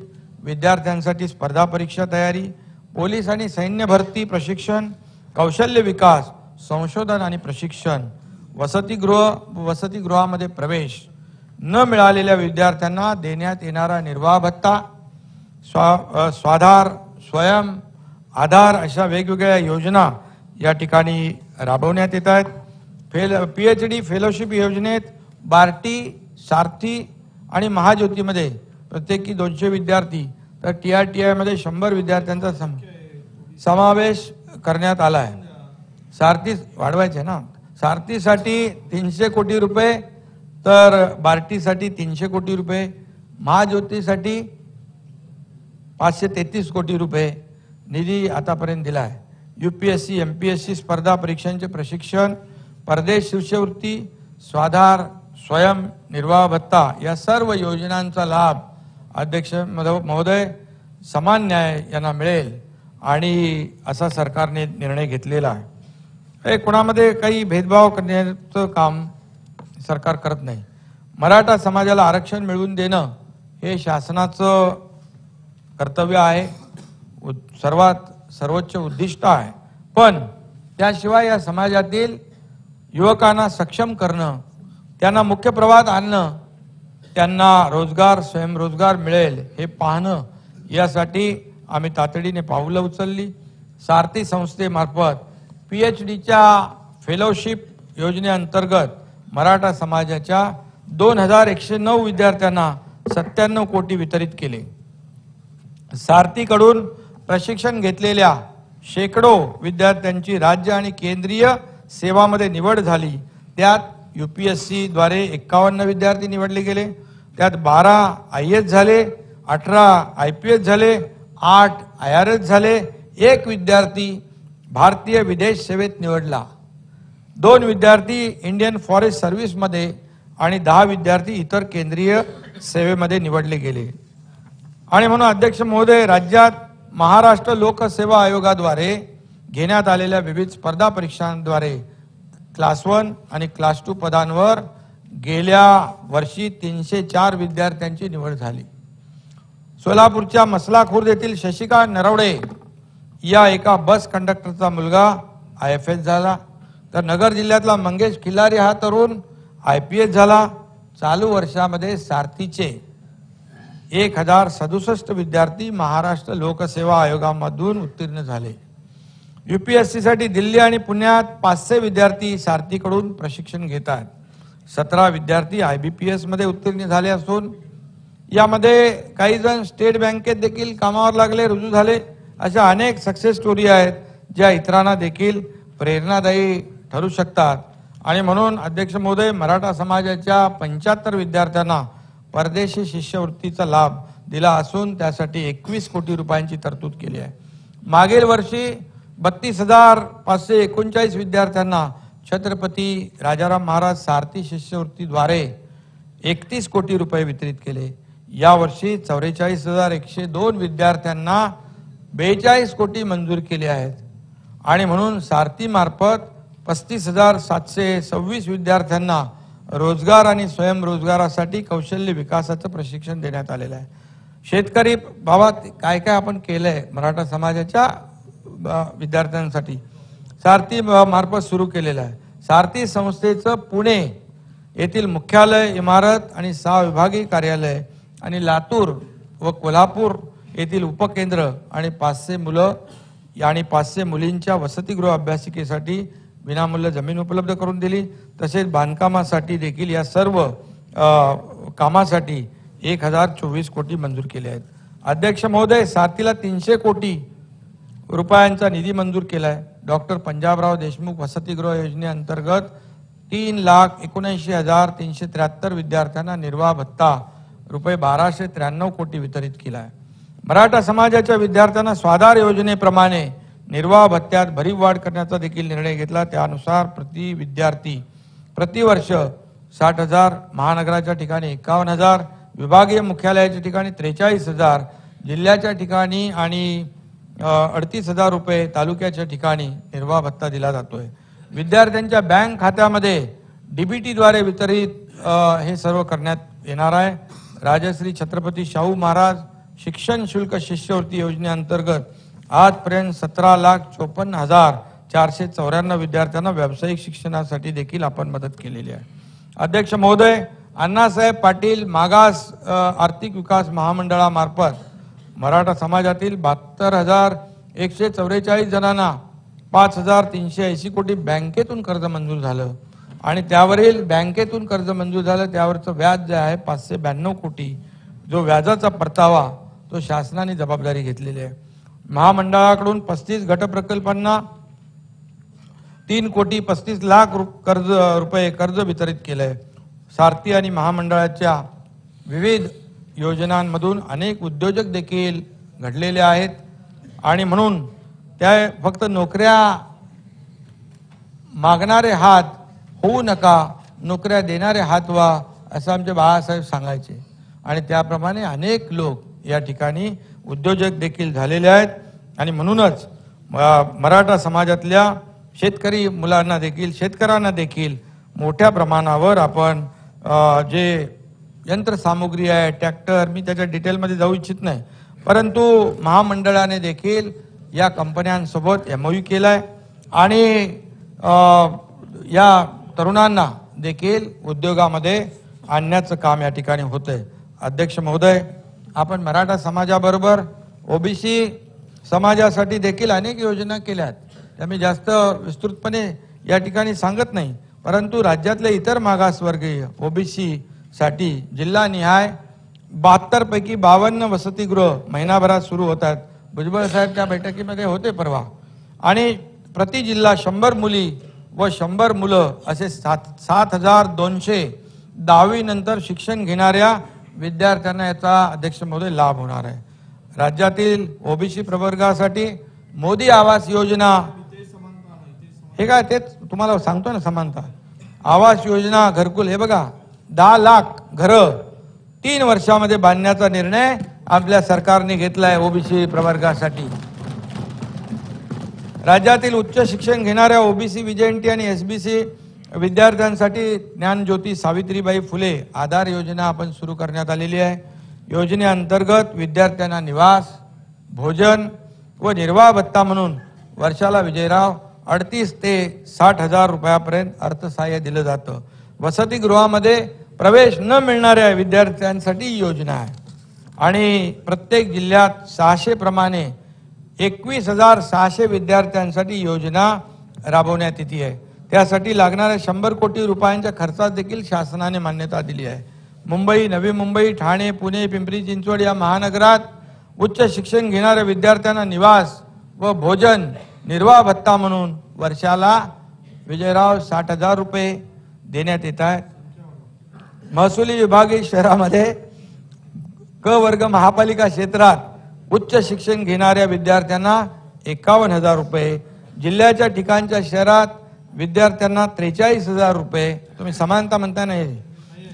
[SPEAKER 1] विद्यार्थ्यांसाठी स्पर्धा परीक्षा तयारी, पोलीस आणि सैन्य भरती प्रशिक्षण, कौशल्य विकास, संशोधन आणि प्रशिक्षण, वसतिगृहामध्ये प्रवेश, न मिळालेल्या विद्यार्थ्यांना देण्यात येणारा निर्वाह भत्ता, स्वाधार, स्वयं आधार अशा वेगवेगळ्या योजना या ठिकाणी राबवण्यात येत आहेत। PhD फेलोशिप योजनेत बार्टी, सारथी आणि महाज्योतीमध्ये प्रत्येकी 200 विद्यार्थी तर TRTI मध्ये 100 विद्यार्थ्यांचा समावेश करण्यात आला आहे। सारथी वाढवायचे ना, सारथीसाठी 300 कोटी रुपये तर बार्टीसाठी 300 कोटी रुपये, महाज्योतीसाठी 533 कोटी रुपये निधी आतापर्यंत दिला आहे। UPSC, MPSC स्पर्धा परीक्षांचे प्रशिक्षण, परदेश शिष्यवृत्ती, स्वाधार, स्वयं निर्वाह भत्ता या सर्व योजनांचा लाभ अध्यक्ष महोदय समान न्याय यांना मिळेल आणि असा सरकारने निर्णय घेतलेला आहे। हे कोणामध्ये काही भेदभाव करण्याचं काम सरकार करत नाही। मराठा समाजाला आरक्षण मिळवून देणं हे शासनाचं कर्तव्य आहे, सर्वोच्च उद्दिष्ट आहे। पण त्याशिवाय या समाजातील युवकांना सक्षम करणं, त्यांना मुख्य प्रवाहात आणणं, त्यांना रोजगार, स्वयंरोजगार मिळेल हे पाहणं यासाठी आम्ही तातडीने पावलं उचलली। सारथी संस्थेमार्फत PhDच्या फेलोशिप योजनेअंतर्गत मराठा समाजाच्या 2109 विद्यार्थ्यांना 97 कोटी वितरित केले। सारथीकडून प्रशिक्षण घेतलेल्या शेकडो विद्यार्थ्यांची राज्य आणि केंद्रीय सेवामध्ये निवड झाली। त्यात UPSC द्वारे 51 विद्यार्थी निवडले गेले, त्यात 12 IAS झाले, 18 IPS झाले, 8 IRS झाले, 1 विद्यार्थी भारतीय विदेश सेवेत निवडला, 2 विद्यार्थी इंडियन फॉरेस्ट सर्व्हिसमध्ये आणि 10 विद्यार्थी इतर केंद्रीय सेवेमध्ये निवडले गेले। आणि म्हणून अध्यक्ष महोदय राज्यात महाराष्ट्र लोकसेवा आयोगाद्वारे घेण्यात आलेल्या विविध स्पर्धा परीक्षांद्वारे क्लास 1 आणि क्लास 2 पदांवर गेल्या वर्षी 304 विद्यार्थ्यांची निवड झाली। सोलापूरच्या मसला खुर्द येथील शशिकांत नरवडे या एका बस कंडक्टरचा मुलगा IFS झाला, तर नगर जिल्ह्यातला मंगेश खिल्लारी हा तरुण IPS झाला। चालू वर्षामध्ये सारथीचे 1067 विद्यार्थी महाराष्ट्र लोकसेवा आयोगामधून उत्तीर्ण झाले। UPSC साठी दिल्ली आणि पुण्यात 500 विद्यार्थी सारथीकडून प्रशिक्षण घेत आहेत। 17 विद्यार्थी IBPS मध्ये उत्तीर्ण झाले असून यामध्ये काही जण स्टेट बँकेत देखील कामावर लागले, रुजू झाले। अशा अनेक सक्सेस स्टोरी आहेत ज्या इतरांना देखील प्रेरणादायी ठरू शकतात। आणि म्हणून अध्यक्ष महोदय मराठा समाजाच्या 75 विद्यार्थ्यांना परदेशी शिष्यवृत्तीचा लाभ दिला असून त्यासाठी 21 कोटी रुपयांची तरतूद केली आहे। मागील वर्षी 32,539 विद्यार्थ्यांना छत्रपती राजाराम महाराज सारथी शिष्यवृत्तीद्वारे 31 कोटी रुपये वितरित केले। या वर्षी 44,102 विद्यार्थ्यांना 42 कोटी मंजूर केले आहेत। आणि म्हणून सारथी मार्फत 35,726 विद्यार्थ्यांना रोजगार आणि स्वयंरोजगारासाठी कौशल्य विकासाचं प्रशिक्षण देण्यात आलेलं आहे। शेतकरी भावात काय काय आपण केलंय मराठा समाजाच्या विद्यार्थ्यांसाठी सारथी मार्फत सुरू केलेलं आहे। सारथी संस्थेचं पुणे येथील मुख्यालय इमारत आणि 6 विभागीय कार्यालय आणि लातूर व कोल्हापूर येथील उपकेंद्र आणि 500 मुलं आणि 500 मुलींच्या वसतिगृह अभ्यासिकेसाठी विनामूल्य जमीन उपलब्ध करून दिली। तसेच बांधकामासाठी देखील या सर्व कामासाठी 1024 कोटी मंजूर केले आहेत। अध्यक्ष महोदय, साथीला 300 कोटी रुपयांचा निधी मंजूर केला आहे। डॉक्टर पंजाबराव देशमुख वसतिगृह योजनेअंतर्गत 3,79,373 विद्यार्थ्यांना निर्वाह भत्ता रुपये 1293 कोटी वितरित केला आहे। मराठा समाजाच्या विद्यार्थ्यांना स्वाधार योजनेप्रमाणे निर्वाह भत्त्यात भरीव वाढ करण्याचा देखील निर्णय घेतला। त्यानुसार प्रति विद्यार्थी प्रतिवर्ष 60,000, महानगराच्या ठिकाणी 51,000, विभागीय मुख्यालयाच्या ठिकाणी 43,000, जिल्ह्याच्या ठिकाणी आणि 38,000 रुपये तालुक्याच्या ठिकाणी निर्वाह भत्ता दिला जातोय। विद्यार्थ्यांच्या बँक खात्यामध्ये डीबीटीद्वारे वितरित हे सर्व करण्यात येणार आहे। राजश्री छत्रपती शाहू महाराज शिक्षण शुल्क शिष्यवृत्ती योजनेअंतर्गत आजपर्यंत 17,54,494 विद्यार्थ्यांना व्यावसायिक शिक्षणासाठी देखील आपण मदत केलेली आहे। अध्यक्ष महोदय, अण्णासाहेब पाटील मागास आर्थिक विकास महामंडळामार्फत मराठा समाजातील 72,144 जणांना 5,380 कोटी बँकेतून कर्ज मंजूर झालं आणि त्यावरील बँकेतून कर्ज मंजूर झालं त्यावरचं व्याज जे आहे 592 कोटी, जो व्याजाचा परतावा तो शासनाने जबाबदारी घेतलेली आहे। महामंडळाकडून 35 गट प्रकल्पांना 3,35,00,000 रुपये कर्ज वितरित केलंय। सारथी आणि महामंडळाच्या विविध योजनांमधून अनेक उद्योजक देखील घडलेले आहेत आणि म्हणून त्या फक्त नोकऱ्या मागणारे हात होऊ नका, नोकऱ्या देणारे हात व्हा, असं आमचे बाळासाहेब सांगायचे आणि त्याप्रमाणे अनेक लोक या ठिकाणी उद्योजक देखील झालेले आहेत आणि म्हणूनच मराठा समाजातल्या शेतकरी मुलांना देखील शेतकऱ्यांना देखील मोठ्या प्रमाणावर आपण जे यंत्रसामुग्री आहे, ट्रॅक्टर, मी त्याच्या डिटेलमध्ये जाऊ इच्छित नाही, परंतु महामंडळाने देखील या कंपन्यांसोबत MOU केलाय आणि या तरुणांना देखील उद्योगामध्ये आणण्याचं काम या ठिकाणी होतंय। अध्यक्ष महोदय, आपण मराठा समाजाबरोबर OBC समाजासाठी देखील अनेक योजना केल्यात, त्या मी जास्त विस्तृतपणे या ठिकाणी सांगत नाही, परंतु राज्यातले इतर मागासवर्गीय OBC साठी जिल्हानिहाय 72 पैकी 52 वसतिगृह महिनाभरात सुरू होतात। भुजबळ साहेब त्या बैठकीमध्ये होते परवा आणि प्रति जिल्हा 100 मुली व 100 मुलं असे 7,200 10वी नंतर शिक्षण घेणाऱ्या विद्यार्थ्यांना याचा अध्यक्ष महोदय लाभ होणार आहे। राज्यातील OBC प्रवर्गासाठी मोदी आवास योजना, हे काय तेच तुम्हाला सांगतो ना, समानता आवास योजना घरकुल, हे बघा 10 लाख घरं 3 वर्षामध्ये बांधण्याचा निर्णय आपल्या सरकारने घेतलाय OBC प्रवर्गासाठी। राज्यातील उच्च शिक्षण घेणाऱ्या OBC विजयंती आणि SBC विद्यार्थ्यांसाठी ज्ञानज्योती सावित्रीबाई फुले आधार योजना आपण सुरू करण्यात आलेली आहे। योजनेअंतर्गत विद्यार्थ्यांना निवास, भोजन व निर्वाह भत्ता म्हणून वर्षाला विजयराव 38 ते 60,000 रुपयापर्यंत अर्थसहाय्य दिलं जातं। वसतिगृहामध्ये प्रवेश न मिळणाऱ्या विद्यार्थ्यांसाठी योजना आहे आणि प्रत्येक जिल्ह्यात 600 प्रमाणे 21,600 विद्यार्थ्यांसाठी योजना राबवण्यात येते आहे। त्यासाठी लागणाऱ्या 100 कोटी रुपयांच्या खर्चास देखील शासनाने मान्यता दिली आहे। मुंबई, नवी मुंबई, ठाणे, पुणे, पिंपरी चिंचवड या महानगरात उच्च शिक्षण घेणाऱ्या विद्यार्थ्यांना निवास व भोजन निर्वाह भत्ता म्हणून वर्षाला विजयराव 60,000 रुपये देण्यात येत आहेत। महसुली विभागीय शहरामध्ये क वर्ग महापालिका क्षेत्रात उच्च शिक्षण घेणाऱ्या विद्यार्थ्यांना 51,000 रुपये, जिल्ह्याच्या ठिकाणच्या शहरात विद्यार्थ्यांना 43,000 रुपये, तुम्ही समानता म्हणता नाही,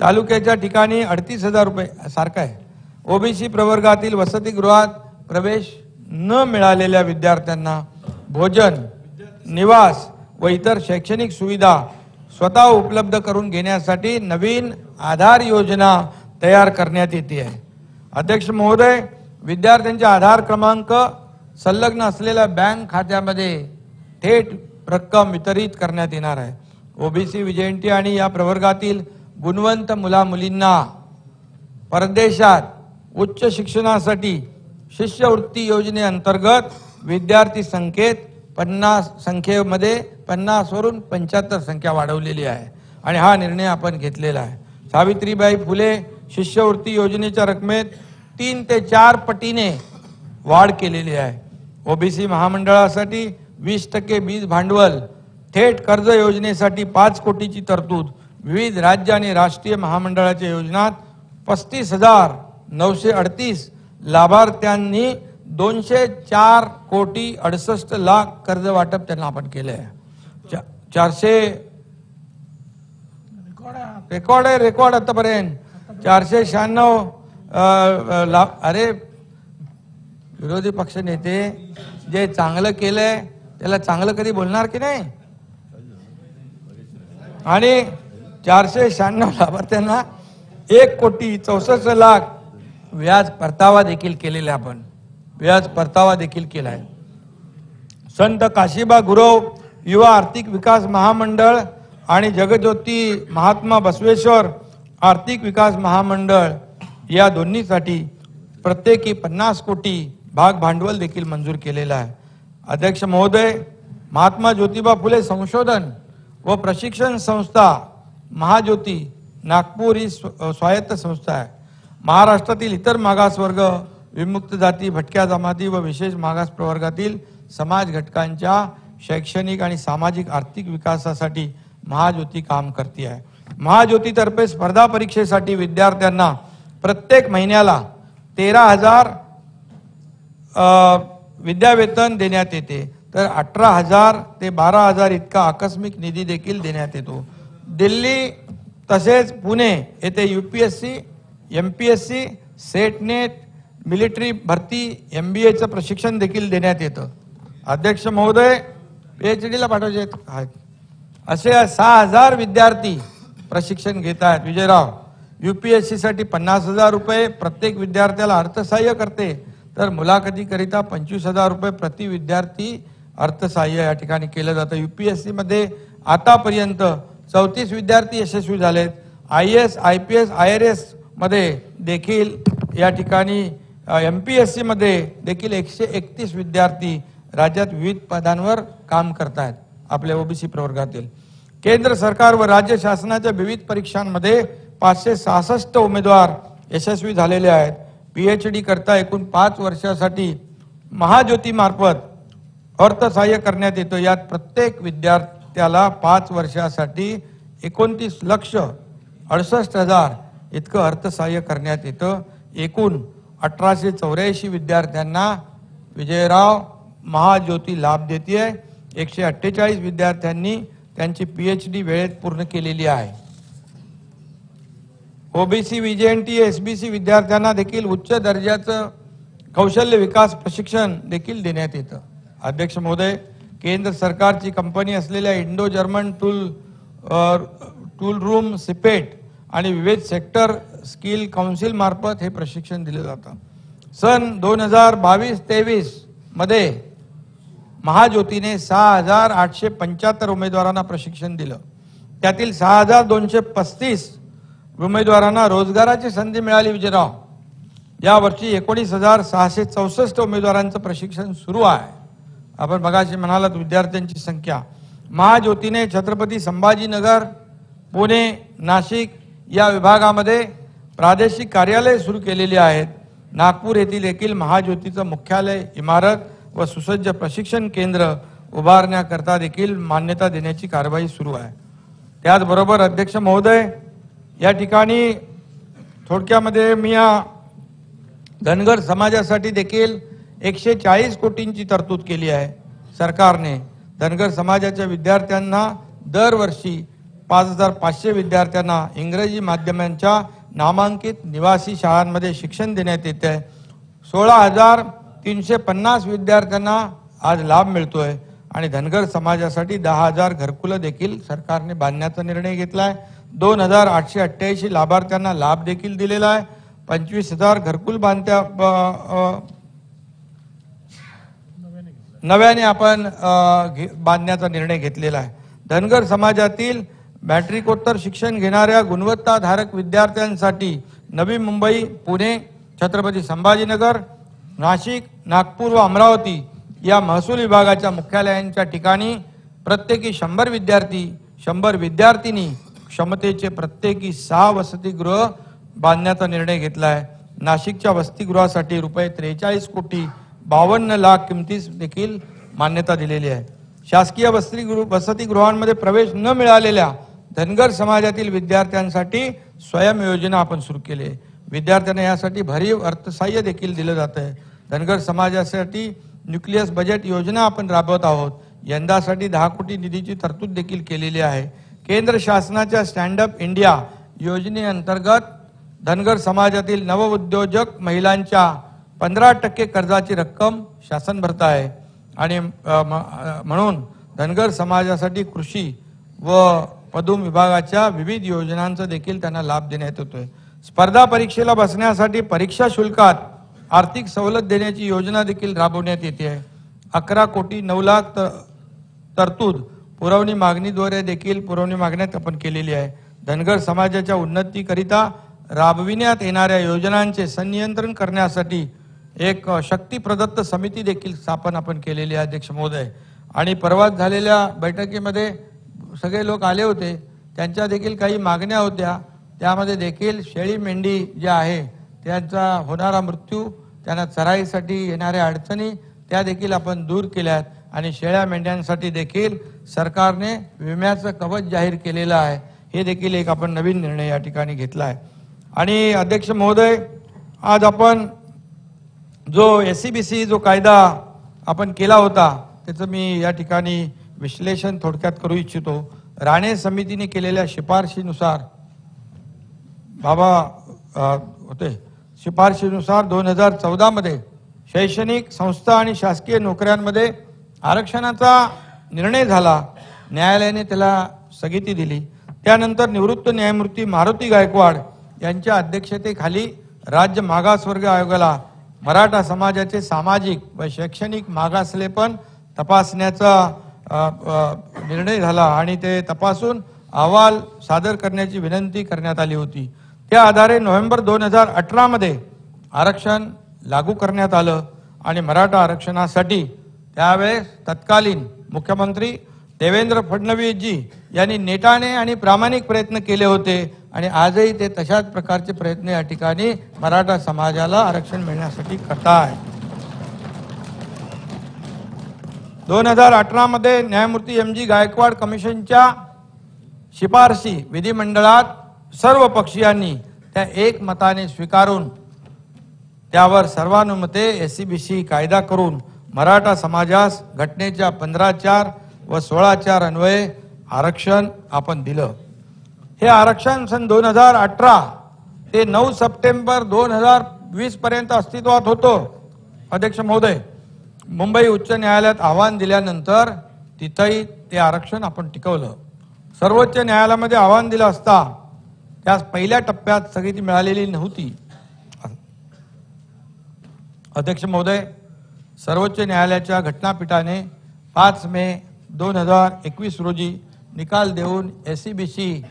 [SPEAKER 1] तालुक्याच्या ठिकाणी 38,000 रुपये सारखं आहे। OBC प्रवर्गातील वसतिगृहात प्रवेश न मिळालेल्या विद्यार्थ्यांना भोजन, निवास व इतर शैक्षणिक सुविधा स्वतः उपलब्ध करून घेण्यासाठी नवीन आधार योजना तयार करण्यात येते आहे। अध्यक्ष महोदय, विद्यार्थ्यांचे आधार क्रमांक संलग्न असलेल्या बँक खात्यामध्ये थेट रक्कम वितरित करण्यात येणार आहे। OBC विजयंती आणि या प्रवर्गातील गुणवंत मुला-मुलींना परदेशात उच्च शिक्षणासाठी शिष्यवृत्ती योजनेअंतर्गत विद्यार्थी संख्येमध्ये 50 वरून 75 संख्या वाढवलेली आहे आणि हा निर्णय आपण घेतलेला आहे। सावित्रीबाई फुले शिष्यवृत्ती योजनेच्या रकमेत 3 ते 4 पटीने वाढ केलेली आहे। ओबीसी महामंडळासाठी 20% बीज भांडवल, थेट कर्ज योजनेसाठी 5 कोटीची तरतूद, विविध राज्य आणि राष्ट्रीय महामंडळाच्या योजनात 35,938 लाभार्थ्यांनी 204 कोटी 68 लाख कर्ज वाटप त्यांना आपण केले आहे। 400 रेकॉर्ड आतापर्यंत 496 लाख। अरे विरोधी पक्ष नेते जे चांगलं केलंय त्याला चांगलं कधी बोलणार की नाही? आणि 496 लाभार्थ्यांना 1 कोटी 64 लाख व्याज परतावा देखील केलेला आपण व्याज परतावा देखील केलाय। संत काशीबा गुरव युवा आर्थिक विकास महामंडळ आणि जगज्योती महात्मा बसवेश्वर आर्थिक विकास महामंडळ या दोन्हीसाठी प्रत्येकी 50 कोटी भाग भांडवल देखील मंजूर केलेला आहे। अध्यक्ष महोदय, महात्मा ज्योतिबा फुले संशोधन व प्रशिक्षण संस्था महाज्योती नागपूर ही स्वायत्त संस्था आहे। महाराष्ट्रातील इतर मागासवर्ग, विमुक्त जाती, भटक्या जमाती व विशेष मागास प्रवर्गातील समाज घटकांच्या शैक्षणिक आणि सामाजिक आर्थिक विकासासाठी महाज्योती काम करते आहे। महाज्योतीतर्फे स्पर्धा परीक्षेसाठी विद्यार्थ्यांना प्रत्येक महिन्याला 13,000 विद्यावेतन देण्यात येते, तर 18,000 ते 12,000 इतका आकस्मिक निधी देखील देण्यात येतो। दिल्ली तसेच पुणे येथे UPSC, MPSC, set net, military भरती, MBAचं प्रशिक्षण देखील देण्यात येतं। अध्यक्ष महोदय, PhDला पाठवायचे आहेत असे 6,000 विद्यार्थी प्रशिक्षण घेत आहेत। विजयराव, UPSC साठी 50,000 रुपये प्रत्येक विद्यार्थ्याला अर्थसहाय्य करते, तर मुलाखतीकरिता 25,000 रुपये प्रति विद्यार्थी अर्थसहाय्य या ठिकाणी केलं जातं। UPSC मध्ये आतापर्यंत 34 विद्यार्थी यशस्वी झालेत। IAS, IPS, IRS मध्ये देखील या ठिकाणी MPSC मध्ये देखील 131 विद्यार्थी राज्यात विविध पदांवर काम करतात आपल्या ओबीसी प्रवर्गातील। केंद्र सरकार व राज्य शासनाच्या विविध परीक्षांमध्ये 566 उमेदवार यशस्वी झालेले आहेत। PhD करता एकूण 5 वर्षासाठी महाज्योती मार्फत अर्थसहाय्य करण्यात येतं। यात प्रत्येक विद्यार्थ्याला 5 वर्षासाठी 29,68,000 इतकं अर्थसहाय्य करण्यात येतं। एकूण 1884 विद्यार्थ्यांना विजयराव महाज्योती लाभ देते आहे। 148 विद्यार्थ्यांनी त्यांची PhD वेळेत पूर्ण केलेली आहे। ओबीसी, VJNT, SBC विद्यार्थ्यांना देखील उच्च दर्जाचं कौशल्य विकास प्रशिक्षण देखील देण्यात येतं। अध्यक्ष महोदय, केंद्र सरकारची कंपनी असलेल्या Indo German tool room, CIPET आणि विविध सेक्टर स्किल काउन्सिल मार्फत हे प्रशिक्षण दिले जातं। सन 2022-23 मध्ये महाज्योतीने 6,875 उमेदवारांना प्रशिक्षण दिलं। त्यातील 6,235 उमेदवारांना रोजगाराची संधी मिळाली। विजयराव, यावर्षी 19,664 उमेदवारांचं प्रशिक्षण सुरू आहे। आपण मगाशी म्हणालात विद्यार्थ्यांची संख्या। महाज्योतीने छत्रपती संभाजीनगर, पुणे, नाशिक या विभागामध्ये प्रादेशिक कार्यालय सुरू केलेली आहेत। नागपूर येथील देखील महाज्योतीचं मुख्यालय इमारत व सुसज्ज प्रशिक्षण केंद्र उभारण्याकरता देखील मान्यता देण्याची कारवाई सुरू आहे। त्याचबरोबर अध्यक्ष महोदय, या ठिकाणी थोडक्यामध्ये मी या धनगर समाजासाठी देखील 140 कोटींची तरतूद केली आहे। सरकारने धनगर समाजाच्या विद्यार्थ्यांना दरवर्षी 5,500 विद्यार्थ्यांना इंग्रजी माध्यमांच्या नामांकित निवासी शाळांमध्ये शिक्षण देण्यात येते आहे। 16,350 विद्यार्थ्यांना आज लाभ मिळतोय आणि धनगर समाजासाठी 10,000 घरकुलं देखील सरकारने बांधण्याचा निर्णय घेतला आहे। 2,888 लाभार्थ्यांना लाभ देखील दिलेला आहे। 25,000 घरकुल नव्याने आपण बांधण्याचा निर्णय घेतलेला आहे। धनगर समाजातील मॅट्रिकोत्तर शिक्षण घेणाऱ्या गुणवत्ताधारक विद्यार्थ्यांसाठी नवी मुंबई, पुणे, छत्रपती संभाजीनगर, नाशिक, नागपूर व अमरावती या महसूल विभागाच्या मुख्यालयांच्या ठिकाणी प्रत्येकी 100 विद्यार्थी, 100 विद्यार्थिनी क्षमतेचे प्रत्येकी 6 वसतिगृह बांधण्याचा निर्णय घेतला आहे। नाशिकच्या वसतिगृहासाठी रुपये 43 कोटी 52 लाख किमतीस देखील मान्यता दिलेली आहे। शासकीय वसतिगृहांमध्ये प्रवेश न मिळालेल्या धनगर समाजातील विद्यार्थ्यांसाठी स्वयं योजना आपण सुरू केली आहे। विद्यार्थ्यांना यासाठी भरीव अर्थसहाय्य देखील दिलं जात आहे। धनगर समाजासाठी न्यूक्लियस बजेट योजना आपण राबवत आहोत। यंदासाठी 10 कोटी निधीची तरतूद देखील केलेली आहे। केंद्र शासनाच्या स्टँड अप इंडिया योजनेअंतर्गत धनगर समाजातील नवउद्योजक महिलांच्या 15% कर्जाची रक्कम शासन भरत आहे आणि म्हणून धनगर समाजासाठी कृषी व पदुम विभागाच्या विविध योजनांचा देखील त्यांना लाभ देण्यात येतोय। स्पर्धा परीक्षेला बसण्यासाठी परीक्षा शुल्कात आर्थिक सवलत देण्याची योजना देखील राबवण्यात येते आहे। 11 कोटी 9 लाख तरतूद पुरवणी मागणीद्वारे देखील पुरवणी मागण्यात आपण केलेली आहे। धनगर समाजाच्या उन्नतीकरिता राबविण्यात येणाऱ्या योजनांचे संनियंत्रण करण्यासाठी एक शक्ती प्रदत्त समिती देखील स्थापन आपण केलेली आहे अध्यक्ष महोदय। आणि परवा झालेल्या बैठकीमध्ये सगळे लोक आले होते, त्यांच्या देखील काही मागण्या होत्या। त्यामध्ये देखील शेळी मेंढी जे आहे त्यांचा होणारा मृत्यू, त्यांना चराईसाठी येणाऱ्या अडचणी त्या देखील आपण दूर केल्यात आणि शेळ्या मेंढ्यांसाठी देखील सरकारने विम्याचं कवच जाहीर केलेलं आहे। हे देखील एक आपण नवीन निर्णय या ठिकाणी घेतला आहे। आणि अध्यक्ष महोदय, आज आपण जो SCBC जो कायदा आपण केला होता त्याचं मी या ठिकाणी विश्लेषण थोडक्यात करू इच्छितो। राणे समितीने केलेल्या शिफारशीनुसार शिफारशीनुसार 2014 मध्ये शैक्षणिक संस्था आणि शासकीय नोकऱ्यांमध्ये आरक्षणाचा निर्णय झाला। न्यायालयाने त्याला स्थगिती दिली। त्यानंतर निवृत्त न्यायमूर्ती मारुती गायकवाड यांच्या अध्यक्षतेखाली राज्य मागासवर्ग आयोगाला मराठा समाजाचे सामाजिक व शैक्षणिक मागासलेपण तपासण्याचा निर्णय झाला आणि ते तपासून अहवाल सादर करण्याची विनंती करण्यात आली होती। त्या आधारे नोव्हेंबर 2018 मध्ये आरक्षण लागू करण्यात आलं आणि मराठा आरक्षणासाठी त्यावेळेस तत्कालीन मुख्यमंत्री देवेंद्र फडणवीस जी यांनी नेटाने आणि प्रामाणिक प्रयत्न केले होते आणि आजही ते तशाच प्रकारचे प्रयत्न या ठिकाणी मराठा समाजाला आरक्षण मिळण्यासाठी करतात। 2018 मध्ये न्यायमूर्ती MG गायकवाड कमिशनच्या शिफारशी विधिमंडळात सर्व पक्षीयांनी त्या एकमताने स्वीकारून त्यावर सर्वानुमते SCBC कायदा करून मराठा समाजास घटनेच्या 15(4) व 16(4) अन्वये आरक्षण आपण दिलं। हे आरक्षण सन 2018 ते 9 सप्टेंबर 2020 पर्यंत अस्तित्वात होतं। अध्यक्ष महोदय, मुंबई उच्च न्यायालयात आव्हान दिल्यानंतर तिथेही ते आरक्षण आपण टिकवलं। सर्वोच्च न्यायालयामध्ये आव्हान दिलं असता त्यास पहिल्या टप्प्यात स्थगिती मिळालेली नव्हती। अध्यक्ष महोदय, सर्वोच्च न्यायालयाच्या घटनापीठाने 5 मे 2021 रोजी निकाल देऊन SCBC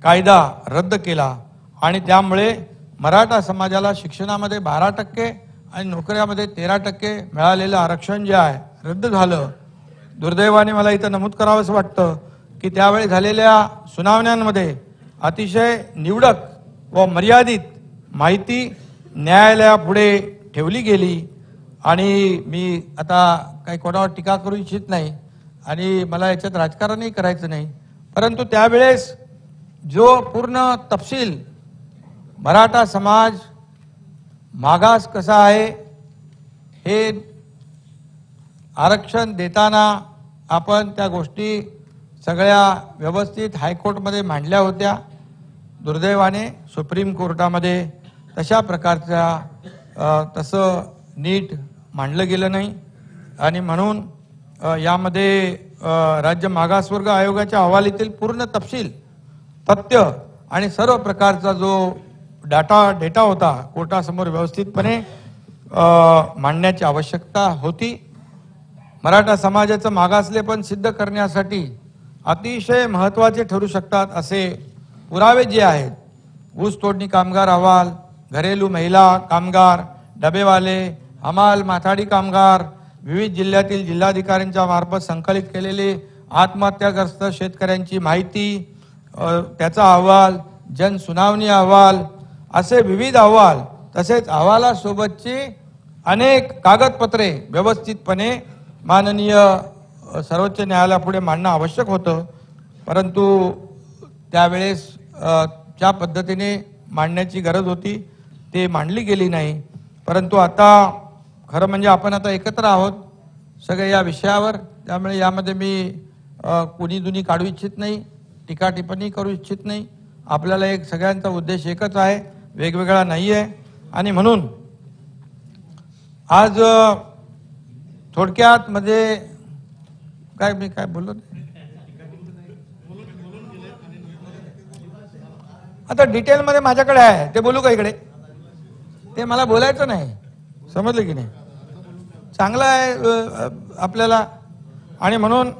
[SPEAKER 1] कायदा रद्द केला आणि त्यामुळे मराठा समाजाला शिक्षणामध्ये 12% आणि नोकऱ्यामध्ये 13% मिळालेलं आरक्षण जे आहे रद्द झालं। दुर्दैवाने मला इथं नमूद करावंसं वाटतं की त्यावेळी झालेल्या सुनावण्यांमध्ये अतिशय निवडक व मर्यादित माहिती न्यायालयापुढे ठेवली गेली आणि मी आता काही कोणावर टीका करू इच्छित नाही आणि मला याच्यात राजकारणही करायचं नाही, परंतु त्यावेळेस जो पूर्ण तपशील मराठा समाज मागास कसा आहे हे आरक्षण देताना आपण त्या गोष्टी सगळ्या व्यवस्थित हायकोर्टमध्ये मांडल्या होत्या। दुर्दैवाने सुप्रीम कोर्टामध्ये तशा प्रकारच्या तसं नीट मांडलं गेलं नाही आणि म्हणून यामध्ये राज्य मागासवर्ग आयोगाच्या अहवालीतील पूर्ण तपशील, तथ्य आणि सर्व प्रकारचा जो डेटा होता कोर्टासमोर व्यवस्थितपणे मांडण्याची आवश्यकता होती। मराठा समाजाचं मागासलेपण सिद्ध करण्यासाठी अतिशय महत्त्वाचे ठरू शकतात असे पुरावे जे आहेत, ऊस तोडणी कामगार अहवाल, घरेलू महिला कामगार, डबेवाले, हमाल माथाडी कामगार, विविध जिल्ह्यातील जिल्हाधिकाऱ्यांच्या मार्फत संकलित केलेले आत्महत्याग्रस्त शेतकऱ्यांची माहिती, त्याचा अहवाल, जनसुनावणी अहवाल, असे विविध अहवाल, तसेच अहवालासोबतची अनेक कागदपत्रे व्यवस्थितपणे माननीय सर्वोच्च न्यायालयापुढे मांडणं आवश्यक होतं, परंतु त्यावेळेस ज्या पद्धतीने मांडण्याची गरज होती ते मांडली गेली नाही. परंतु आता खरं म्हणजे आपण आता एकत्र आहोत सगळे या विषयावर, त्यामुळे यामध्ये मी कुणी दुनी काढू इच्छित नाही, टीका टिप्पणी करू इच्छित नाही. आपल्याला एक सगळ्यांचा उद्देश एकच आहे, वेगवेगळा नाही आहे. आणि म्हणून आज थोडक्यात मध्ये मी काय बोललो, आता डिटेलमध्ये माझ्याकडे आहे ते बोलू का इकडे? ते मला बोलायचं नाही, समजलं की नाही? चांगलं आहे आपल्याला. आणि म्हणून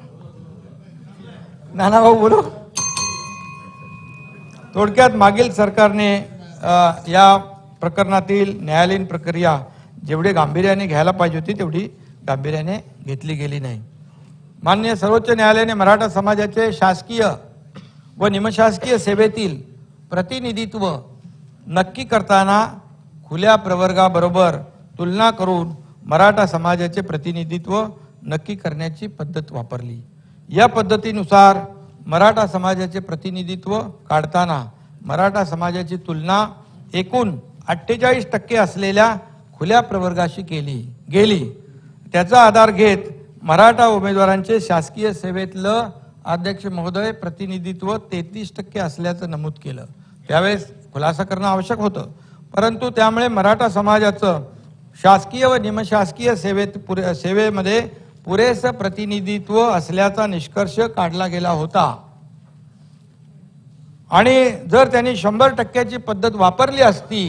[SPEAKER 1] नाना भाऊ बोलू. थोडक्यात मागील सरकारने या प्रकरणातील न्यायालयीन प्रक्रिया जेवढी गांभीर्याने घ्यायला पाहिजे होती तेवढी गांभीर्याने घेतली गेली नाही. माननीय सर्वोच्च न्यायालयाने मराठा समाजाचे शासकीय व निमशासकीय सेवेतील प्रतिनिधित्व नक्की करताना खुल्या प्रवर्गाबरोबर तुलना करून मराठा समाजाचे प्रतिनिधित्व नक्की करण्याची पद्धत वापरली. या पद्धतीनुसार मराठा समाजाचे प्रतिनिधित्व काढताना मराठा समाजाची तुलना एकूण 48% असलेल्या खुल्या प्रवर्गाशी केली गेली. त्याचा आधार घेत मराठा उमेदवारांचे शासकीय सेवेतलं अध्यक्ष महोदय प्रतिनिधित्व 33% असल्याचं नमूद केलं. त्यावेळेस खुलासा करणं आवश्यक होतं, परंतु त्यामुळे मराठा समाजाचं शासकीय व निमशासकीय सेवेमध्ये पुरेसं प्रतिनिधित्व असल्याचा निष्कर्ष काढला गेला होता. आणि जर त्यांनी 100% पद्धत वापरली असती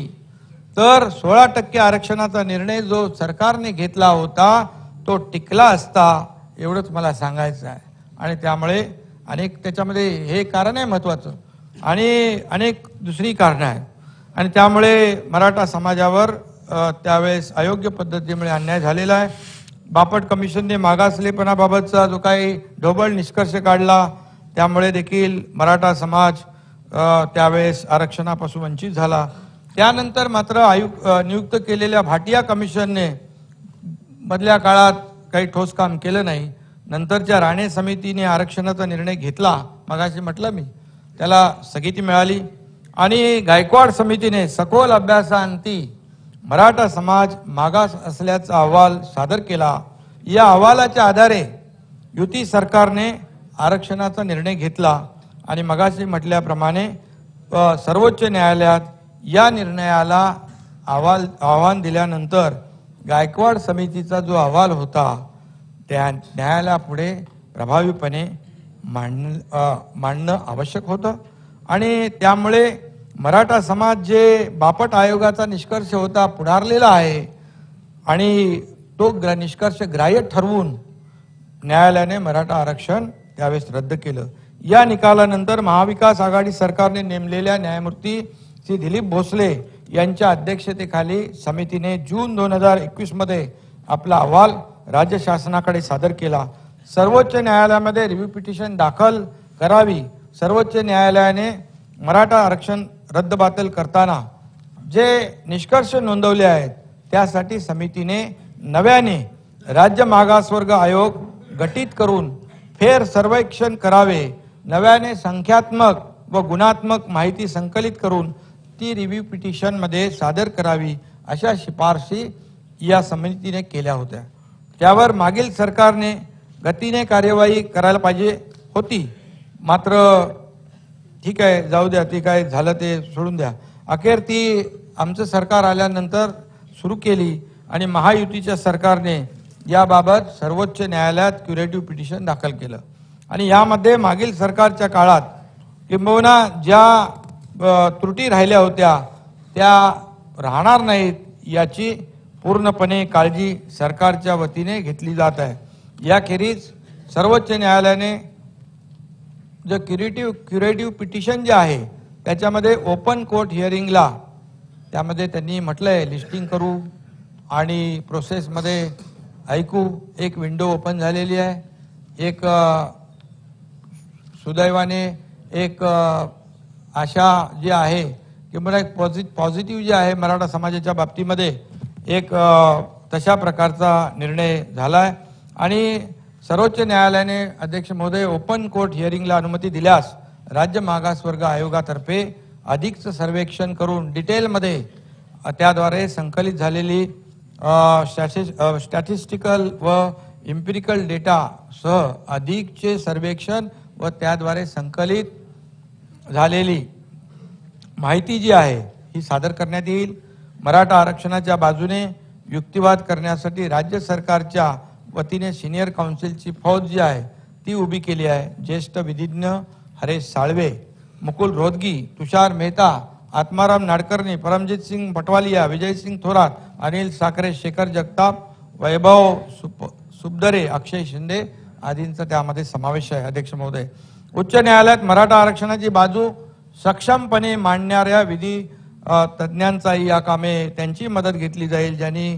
[SPEAKER 1] तर 16% आरक्षणाचा निर्णय जो सरकारने घेतला होता तो टिकला असता, एवढंच मला सांगायचं आहे. आणि त्यामुळे अनेक त्याच्यामध्ये हे कारण आहे महत्त्वाचं, आणि अनेक दुसरी कारणं आहेत. आणि त्यामुळे मराठा समाजावर त्यावेळेस अयोग्य पद्धतीमुळे अन्याय झालेला आहे. बापट कमिशनने मागासलेपणाबाबतचा जो काही ढोबळ निष्कर्ष काढला त्यामुळे देखील मराठा समाज त्यावेळेस आरक्षणापासून वंचित झाला. त्यानंतर मात्र नियुक्त केलेल्या भाटिया कमिशनने मधल्या काळात काही ठोस काम केलं नाही. नंतरच्या राणे समितीने आरक्षणाचा निर्णय घेतला, मगाशी म्हटलं मी, त्याला स्थगिती मिळाली. आणि गायकवाड समितीने सखोल अभ्यासाअंती मराठा समाज मागास असल्याचा अहवाल सादर केला. या अहवालाच्या आधारे युती सरकारने आरक्षणाचा निर्णय घेतला. आणि मगाशी म्हटल्याप्रमाणे सर्वोच्च न्यायालयात या निर्णयाला आव्हान दिल्यानंतर गायकवाड समितीचा जो अहवाल होता त्या न्यायालयापुढे प्रभावीपणे मांडणं आवश्यक होतं. आणि त्यामुळे मराठा समाज जे बापट आयोगाचा निष्कर्ष होता पुढारलेला आहे आणि तो निष्कर्ष ग्राह्य ठरवून न्यायालयाने मराठा आरक्षण त्यावेळेस रद्द केलं. या निकालानंतर महाविकास आघाडी सरकारने नेमलेल्या न्यायमूर्ती श्री दिलीप भोसले यांच्या अध्यक्षतेखाली समितीने जून 2021 मध्ये आपला अहवाल राज्य शासनाकडे सादर केला. सर्वोच्च न्यायालयामध्ये रिव्ह्यू पिटिशन दाखल करावी. सर्वोच्च न्यायालयाने मराठा आरक्षण रद्दबातल करताना जे निष्कर्ष नोंदवले आहेत त्यासाठी समितीने नव्याने राज्य मागासवर्ग आयोग गठीत करून फेर सर्वेक्षण करावे. नव्याने संख्यात्मक व गुणात्मक माहिती संकलित करून ती रिव्ह्यू पिटिशन मध्ये सादर करावी अशा शिफारशी या समितीने केल्या होत्या. त्यावर मागील सरकारने गतीने कार्यवाही करायला पाहिजे होती, मात्र ठीक आहे जाऊ द्या, ते काय झालं ते सोडून द्या. अखेर ती आमचं सरकार आल्यानंतर सुरू केली आणि महायुतीच्या सरकारने याबाबत सर्वोच्च न्यायालयात क्युरेटिव्ह पिटिशन दाखल केलं. आणि यामध्ये मागील सरकारच्या काळात किंबहुना ज्या त्रुटी राहिल्या होत्या त्या राहणार नाहीत याची पूर्णपणे काळजी सरकारच्या वतीने घेतली जात आहे. याखेरीज सर्वोच्च न्यायालयाने जो क्युरेटिव्ह पिटिशन जे आहे त्याच्यामध्ये ओपन कोर्ट हिअरिंगला त्यामध्ये त्यांनी म्हटलंय लिस्टिंग करू आणि प्रोसेसमध्ये ऐकू. एक विंडो ओपन झालेली आहे. एक सुदैवाने एक आशा जी आहे किंवा एक पॉझिटिव्ह जे आहे मराठा समाजाच्या बाबतीमध्ये एक तशा प्रकारचा निर्णय झालाय आणि सर्वोच्च न्यायालयाने अध्यक्ष महोदय ओपन कोर्ट हिअरिंगला अनुमती दिल्यास राज्य मागासवर्ग आयोगातर्फे अधिकचं सर्वेक्षण करून डिटेलमध्ये त्याद्वारे संकलित झालेली स्टॅटिस्टिकल व इम्पिरिकल डेटा सह अधिकचे सर्वेक्षण व त्याद्वारे संकलित झालेली माहिती जी आहे ही सादर करण्यात येईल. मराठा आरक्षणाच्या बाजूने युक्तिवाद करण्यासाठी राज्य सरकारच्या वतीने सिनियर काउन्सिलची फौज जी आहे ती उभी केली आहे. ज्येष्ठ विधिज्ञ हरेश साळवे, मुकुल रोहतगी, तुषार मेहता, आत्माराम नाडकर्णी, परमजीत सिंग पटवालिया, विजयसिंग थोरात, अनिल साखरे, शेखर जगताप, वैभव सुबदरे, अक्षय शिंदे आदींचा त्यामध्ये समावेश आहे. अध्यक्ष महोदय, उच्च न्यायालयात मराठा आरक्षणाची बाजू सक्षमपणे मांडणाऱ्या विधी तज्ज्ञांचाही या कामे त्यांची मदत घेतली जाईल, ज्यांनी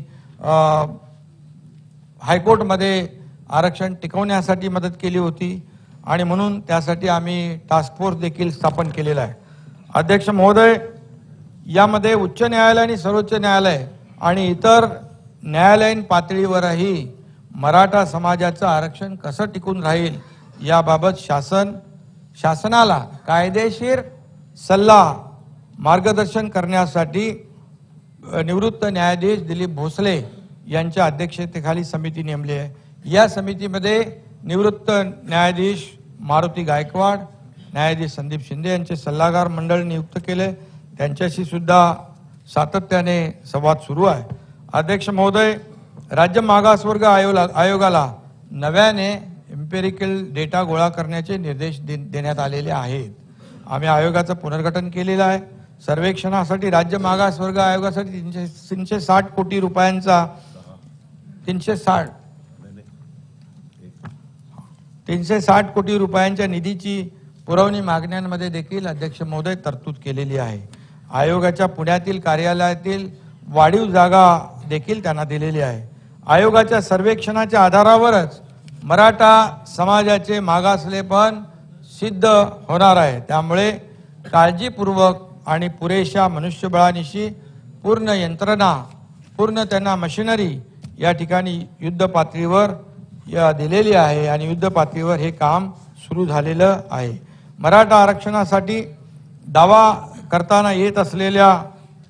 [SPEAKER 1] हायकोर्टमध्ये आरक्षण टिकवण्यासाठी मदत केली होती आणि म्हणून त्यासाठी आम्ही टास्क फोर्स देखील स्थापन केलेला आहे. अध्यक्ष महोदय, यामध्ये उच्च न्यायालय आणि सर्वोच्च न्यायालय आणि इतर न्यायालयीन पातळीवरही मराठा समाजाचं आरक्षण कसं टिकून राहील याबाबत शासनाला कायदेशीर सल्ला मार्गदर्शन करण्यासाठी निवृत्त न्यायाधीश दिलीप भोसले यांच्या अध्यक्षतेखाली समिती नेमली आहे. या समितीमध्ये निवृत्त न्यायाधीश मारुती गायकवाड, न्यायाधीश संदीप शिंदे यांचे सल्लागार मंडळ नियुक्त केले. त्यांच्याशी सुद्धा सातत्याने संवाद सुरू आहे. अध्यक्ष महोदय, राज्य मागासवर्ग आयोगाला नव्याने एम्पिरिकल डेटा गोळा करण्याचे निर्देश देण्यात आलेले आहेत. आम्ही आयोगाचं पुनर्गठन केलेलं आहे. सर्वेक्षणासाठी राज्य मागासवर्ग आयोगासाठी 360 कोटी रुपयांचा 360 कोटी रुपयांच्या निधीची पुरवणी मागण्यांमध्ये देखील अध्यक्ष महोदय तरतूद केलेली आहे. आयोगाच्या पुण्यातील कार्यालयातील वाढीव जागा देखील त्यांना दिलेली आहे. आयोगाच्या सर्वेक्षणाच्या आधारावरच मराठा समाजाचे मागासलेपण सिद्ध होणार आहे. त्यामुळे काळजीपूर्वक आणि पुरेशा मनुष्यबळानिशी पूर्ण यंत्रणा, पूर्ण त्यांना मशिनरी या ठिकाणी युद्ध पातळीवर दिलेली आहे आणि युद्ध पातळीवर हे काम सुरू झालेलं आहे. मराठा आरक्षणासाठी दावा करताना येत असलेल्या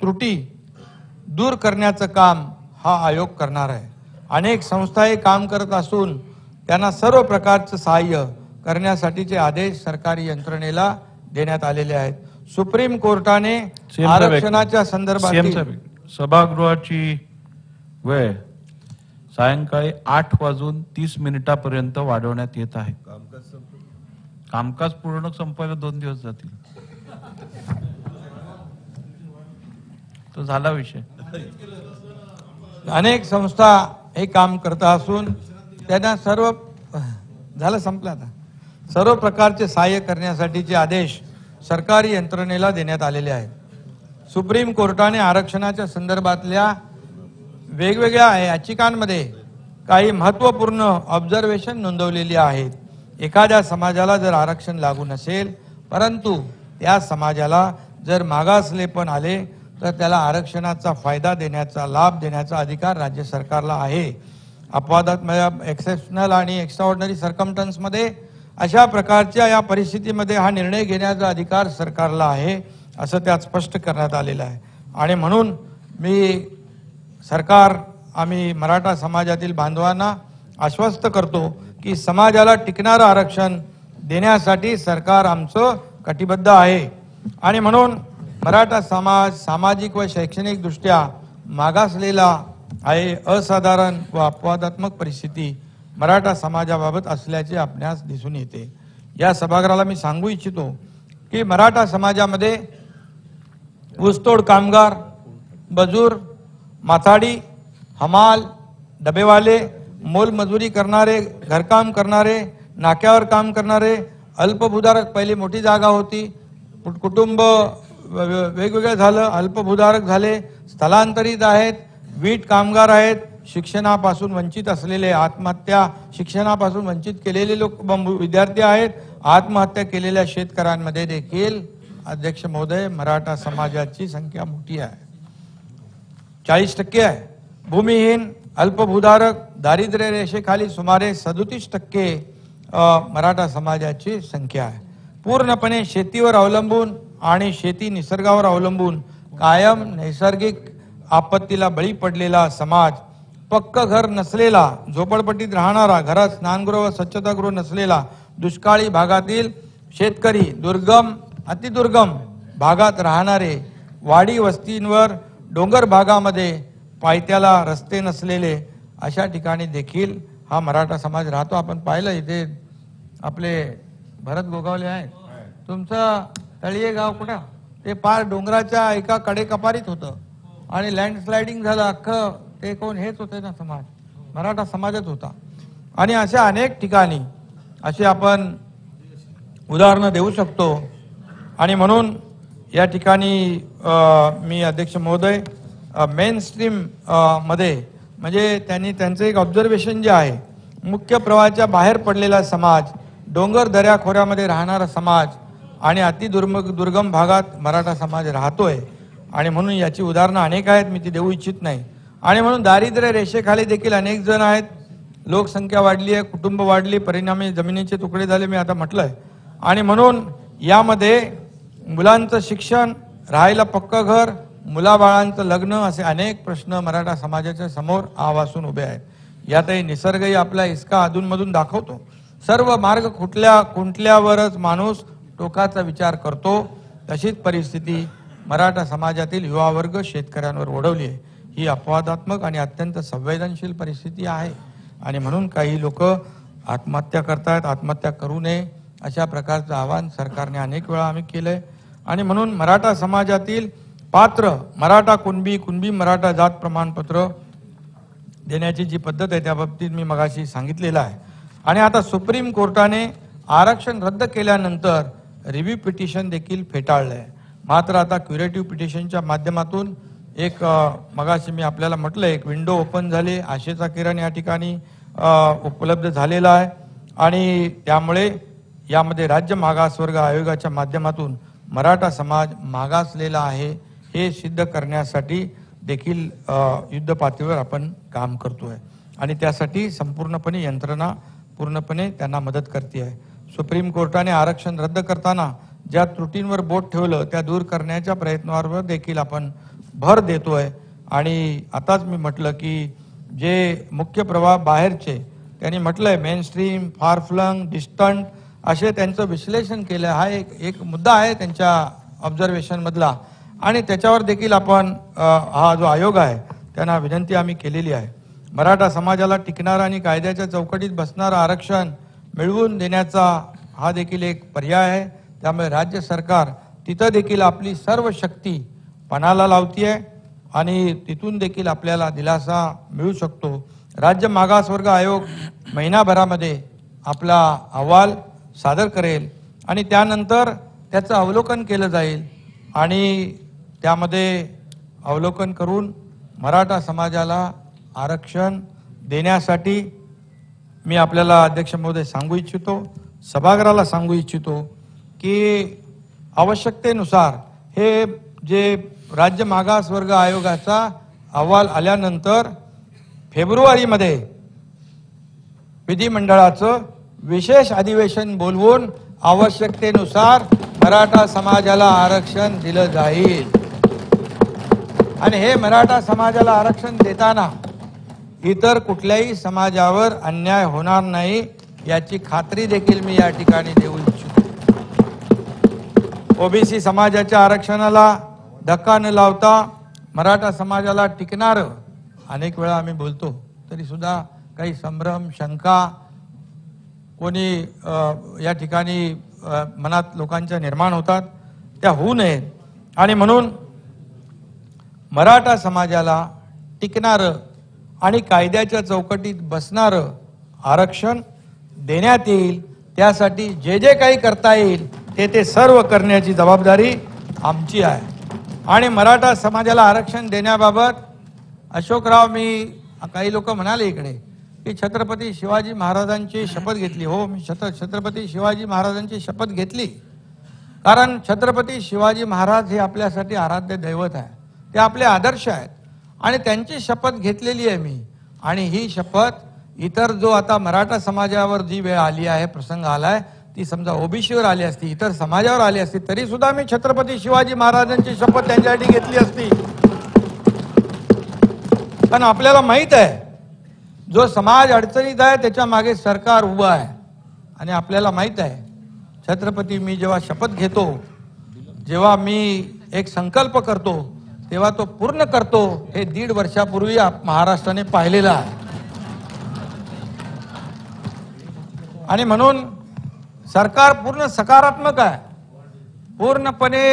[SPEAKER 1] त्रुटी दूर करण्याचं काम हा आयोग करणार आहे. अनेक संस्था हे काम करत असून त्यांना सर्व प्रकारचं सहाय्य करण्यासाठीचे आदेश सरकारी यंत्रणेला देण्यात आलेले आहेत. सुप्रीम कोर्टाने आरक्षणाच्या संदर्भात
[SPEAKER 2] सभागृहाची वेळ सायंकाळी 8:30 पर्यंत वाढवण्यात येत आहे. कामकाज पूर्ण संपायला 2 दिवस जातील. तो झाला विषय.
[SPEAKER 1] अनेक संस्था हे काम करत असून त्यांना संपलं आता सर्व प्रकारचे सहाय्य करण्यासाठीचे आदेश सरकारी यंत्रणेला देण्यात आलेले आहेत. सुप्रीम कोर्टाने आरक्षणाच्या संदर्भातल्या वेगवेगळ्या याचिकांमध्ये काही महत्त्वपूर्ण ऑब्झर्वेशन नोंदवलेली आहेत. एखाद्या समाजाला जर आरक्षण लागू नसेल परंतु त्या समाजाला जर मागासलेपण आले तर त्याला आरक्षणाचा फायदा देण्याचा, लाभ देण्याचा अधिकार राज्य सरकारला आहे. अपवादात्मक एक्सेप्शनल आणि एक्स्ट्राऑर्डिनरी सर्कमस्टन्समध्ये अशा प्रकारच्या या परिस्थितीमध्ये हा निर्णय घेण्याचा अधिकार सरकारला आहे असं त्यात स्पष्ट करण्यात आलेलं आहे. आणि म्हणून आम्ही मराठा समाजातील बांधवांना आश्वस्त करतो की समाजाला टाकणारं आरक्षण देण्यासाठी सरकार आमचं कटिबद्ध आहे. आणि म्हणून मराठा समाज सामाजिक व शैक्षणिक दृष्ट्या मागासलेला आहे. असाधारण व अपवादात्मक परिस्थिती मराठा समाजाबाबत असल्याचे आपणास दिसून येते. या सभागृहाला मी सांगू इच्छितो की मराठा समाजामध्ये ऊसतोड कामगार, मजूर, माथाडी, हमाल, डबेवाले, मोलमजुरी करणारे, घरकाम करणारे, नाक्यावर काम करणारे अल्पभूधारक पहिली मोठी जागा होती, कुटुंब वेगवेगळं झालं, अल्पभूधारक झाले, स्थलांतरित आहेत, वीट कामगार आहेत, शिक्षणापासून वंचित असलेले, आत्महत्या शिक्षणापासून वंचित केलेले लोक विद्यार्थी आहेत, आत्महत्या केलेल्या शेतकऱ्यांमध्ये देखील अध्यक्ष महोदय मराठा समाजाची संख्या मोठी आहे, 40% आहे. भूमिहीन, अल्पभूधारक, दारिद्र्य रेषेखाली सुमारे 37% मराठा समाजाची संख्या आहे. पूर्णपणे शेतीवर अवलंबून आणि शेती निसर्गावर अवलंबून कायम नैसर्गिक आपत्तीला बळी पडलेला समाज, पक्क घर नसलेला, झोपडपट्टीत राहणारा, घरात स्नानगृह व स्वच्छतागृह नसलेला, दुष्काळी भागातील शेतकरी, दुर्गम अतिदुर्गम भागात राहणारे, वाडी वस्तींवर, डोंगर भागामध्ये पायथ्याला रस्ते नसलेले अशा ठिकाणी देखील हा मराठा समाज राहतो. आपण पाहिलं इथे आपले भरत गोगावले आहेत, तुमचं तळीये गाव कुठं, ते पार डोंगराच्या एका कडेकपारीत होतं आणि लँडस्लायडिंग झालं, अख्खं ते कोण, हेच होते ना समाज, मराठा समाजच होता. आणि अशा अनेक ठिकाणी असे आपण उदाहरणं देऊ शकतो. आणि म्हणून या ठिकाणी मी अध्यक्ष महोदय मेन स्ट्रीम मध्ये म्हणजे त्यांनी त्यांचं एक ऑब्झर्वेशन जे आहे, मुख्य प्रवाहाच्या बाहेर पडलेला समाज, डोंगर दऱ्या खोऱ्यामध्ये राहणारा समाज आणि दुर्गम भागात मराठा समाज राहतोय. आणि म्हणून याची उदाहरणं अनेक आहेत, मी ती देऊ इच्छित नाही. आणि म्हणून दारिद्र्य रेषेखाली देखील अनेक जण आहेत, लोकसंख्या वाढली आहे, कुटुंब वाढली, परिणामी जमिनीचे तुकडे झाले, मी आता म्हटलंय. आणि म्हणून यामध्ये मुलांचं शिक्षण, राहायला पक्क घर, मुलाबाळांचं लग्न असे अनेक प्रश्न मराठा समाजाच्या समोर आवासून उभे आहेत. यातही निसर्गही आपला इसका अधूनमधून दाखवतो. सर्व मार्ग खुंटल्यावरच माणूस टोकाचा विचार करतो. तशीच परिस्थिती मराठा समाजातील युवा वर्ग शेतकऱ्यांवर ओढवली आहे. ही अपवादात्मक आणि अत्यंत संवेदनशील परिस्थिती आहे. आणि म्हणून काही लोक आत्महत्या करतात, आत्महत्या करू नये अशा प्रकारचं आवाहन सरकारने अनेक वेळा आम्ही केलंय. आणि म्हणून मराठा समाजातील पात्र मराठा कुणबी मराठा जात प्रमाणपत्र देण्याची जी पद्धत आहे त्या बाबतीत मी मगाशी सांगितलेलं आहे. आणि आता सुप्रीम कोर्टाने आरक्षण रद्द केल्यानंतर रिव्ह्यू पिटिशन देखील फेटाळलंय. मात्र आता क्युरेटिव्ह पिटिशनच्या माध्यमातून एक मगाशी मी आपल्याला म्हटलं, एक विंडो ओपन झाली, आशेचा किरण या ठिकाणी उपलब्ध झालेला आहे. आणि त्यामुळे यामध्ये राज्य मागासवर्ग आयोगाच्या माध्यमातून मराठा समाज मागासलेला आहे हे सिद्ध करण्यासाठी देखील युद्ध पातळीवर आपण काम करतोय. आणि त्यासाठी संपूर्णपणे यंत्रणा पूर्णपणे त्यांना मदत करते आहे. सुप्रीम कोर्टाने आरक्षण रद्द करताना ज्या त्रुटींवर बोट ठेवलं त्या दूर करण्याच्या प्रयत्नावर देखील आपण भर देतोय. आणि आताच मी म्हटलं की जे मुख्य प्रवाह बाहेरचे त्यांनी म्हटलंय मेनस्ट्रीम, फारफ्लंग, डिस्टंट असे त्यांचं विश्लेषण केलं. हा एक मुद्दा आहे त्यांच्या ऑब्झर्वेशन मधला. आणि त्याच्यावर देखील आपण हा जो आयोग आहे त्यांना विनंती आम्ही केलेली आहे. मराठा समाजाला टिकणारा आणि कायद्याच्या चौकटीत बसणारं आरक्षण मिळवून देण्याचा हा देखील एक पर्याय आहे. त्यामुळे राज्य सरकार तिथं देखील आपली सर्व शक्ती पणाला लावतीये आणि तिथून देखील आपल्याला दिलासा मिळू शकतो. राज्य मागासवर्ग आयोग महिनाभरामध्ये आपला अहवाल सादर करेल आणि त्यानंतर त्याचं अवलोकन केलं जाईल. आणि त्यामध्ये अवलोकन करून मराठा समाजाला आरक्षण देण्यासाठी मी आपल्याला अध्यक्ष महोदय सांगू इच्छितो, सभागृहाला सांगू इच्छितो की आवश्यकतेनुसार हे जे राज्य मागासवर्ग आयोगाचा अहवाल आल्यानंतर फेब्रुवारीमध्ये विधिमंडळाचं विशेष अधिवेशन बोलवून आवश्यकतेनुसार मराठा समाजाला आरक्षण दिलं जाईल. आणि हे मराठा समाजाला आरक्षण देताना इतर कुठल्याही समाजावर अन्याय होणार नाही याची खात्री देखील मी या ठिकाणी देऊ इच्छितो. ओबीसी समाजाच्या आरक्षणाला धक्का न लावता मराठा समाजाला टिकणारं, अनेक वेळा आम्ही बोलतो तरी सुद्धा काही संभ्रम, शंका कोणी या ठिकाणी मनात लोकांच्या निर्माण होतात, त्या होऊ नयेत. आणि म्हणून मराठा समाजाला टिकणारं आणि कायद्याच्या चौकटीत बसणारं आरक्षण देण्यात येईल. त्यासाठी जे जे काही करता येईल ते सर्व करण्याची जबाबदारी आमची आहे. आणि मराठा समाजाला आरक्षण देण्याबाबत अशोकराव, मी काही लोक म्हणाले इकडे की छत्रपती शिवाजी महाराजांची शपथ घेतली. हो, मी छत्रपती शिवाजी महाराजांची शपथ घेतली, कारण छत्रपती शिवाजी महाराज हे आपल्यासाठी आराध्य दैवत आहे, ते आपले आदर्श आहेत आणि त्यांची शपथ घेतलेली आहे मी. आणि ही शपथ इतर जो आता मराठा समाजावर जी वेळ आली आहे, प्रसंग आलाय, ती समजा ओबीसीवर आली असती, इतर समाजावर आली असती, तरी सुद्धा मी छत्रपती शिवाजी महाराजांची शपथ त्यांच्यासाठी घेतली असती. पण आपल्याला माहित आहे जो समाज अडचणीत आहे त्याच्या मागे सरकार उभं आहे. आणि आपल्याला माहित आहे छत्रपती, मी जेव्हा शपथ घेतो, जेव्हा मी एक संकल्प करतो, तेव्हा तो पूर्ण करतो. हे 1.5 वर्षापूर्वी महाराष्ट्राने पाहिलेलं आहे. आणि म्हणून सरकार पूर्ण सकारात्मक आहे, पूर्णपणे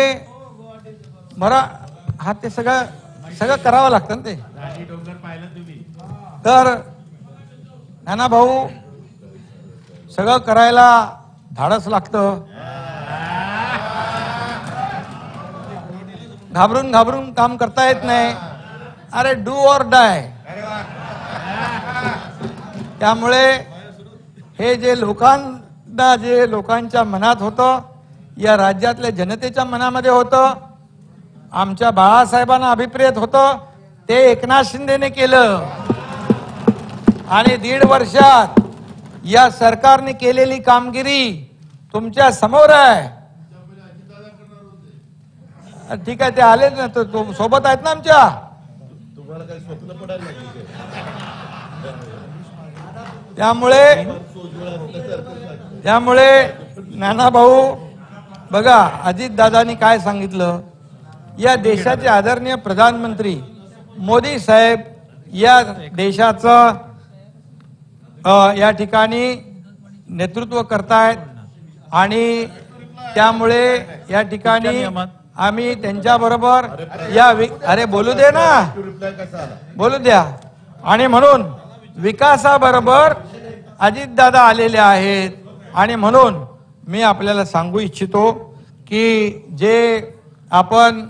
[SPEAKER 1] हा ते सगळं करावं लागतं ना ते. तर नाना भाऊ, सगळं करायला धाडस लागतं. घाबरून घाबरून काम करता येत नाही. अरे डू ऑर डाय. त्यामुळे हे जे लोकांच्या मनात होतं, या राज्यातल्या जनतेच्या मनामध्ये होतं, आमच्या बाळासाहेबांना अभिप्रेत होतं, ते एकनाथ शिंदेने केलं. आणि 1.5 वर्षात या सरकारने केलेली कामगिरी तुमच्या समोर आहे. ठीक आहे, ते आले ना, तो सोबत आहेत ना आमच्या. त्यामुळे नाना भाऊ बघा, अजितदादांनी काय सांगितलं, या देशाचे आदरणीय प्रधानमंत्री मोदी साहेब या देशाचं या ठिकाणी नेतृत्व करतायत. आणि त्यामुळे या ठिकाणी आम्ही त्यांच्याबरोबर अरे बोलू दे ना, बोलू द्या. आणि म्हणून विकासाबरोबर अजितदादा आलेले आहेत. आणि म्हणून मी आपल्याला सांगू इच्छितो की जे आपण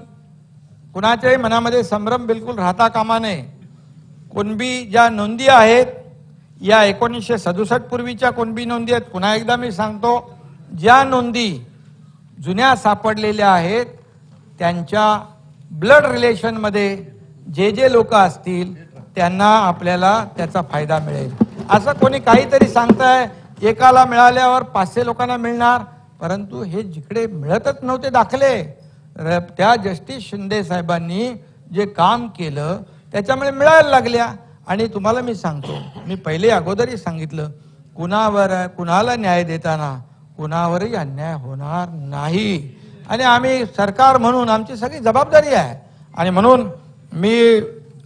[SPEAKER 1] कुणाच्याही मनामध्ये संभ्रम बिलकुल राहता कामा नये. कुणबी ज्या नोंदी आहेत, या 1967 पूर्वीच्या कुणबी नोंदी आहेत. पुन्हा एकदा मी सांगतो, ज्या नोंदी जुन्या सापडलेल्या आहेत, त्यांच्या ब्लड रिलेशनमध्ये जे लोक असतील त्यांना आपल्याला त्याचा फायदा मिळेल. असं कोणी काहीतरी सांगताय एकाला मिळाल्यावर 500 लोकांना मिळणार, परंतु हे जिकडे मिळतच नव्हते दाखले, त्या जस्टिस शिंदे साहेबांनी जे काम केलं त्याच्यामुळे मिळायला लागल्या. आणि तुम्हाला मी सांगतो, मी पहिले अगोदरही सांगितलं, कुणाला न्याय देताना कुणावरही अन्याय होणार नाही. आणि आम्ही सरकार म्हणून आमची सगळी जबाबदारी आहे. आणि म्हणून मी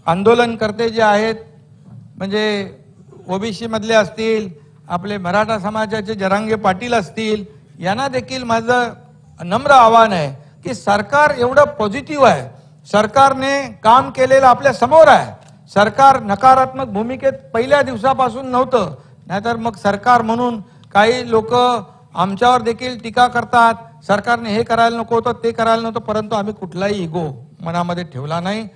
[SPEAKER 1] आंदोलनकर्ते जे आहेत, म्हणजे ओबीसी मधले असतील, आपले मराठा समाजाचे जरांगे पाटील असतील, यांना देखील माझं नम्र आव्हान आहे की सरकार एवढं पॉझिटिव्ह आहे, सरकारने काम केलेलं आपल्या समोर आहे. सरकार नकारात्मक भूमिकेत पहिल्या दिवसापासून नव्हतं, नाहीतर मग सरकार म्हणून काही लोक आमच्यावर देखील टीका करतात, सरकारने हे करायला नको होतं, ते करायला नव्हतं. परंतु आम्ही कुठलाही इगो मनामध्ये ठेवला नाही.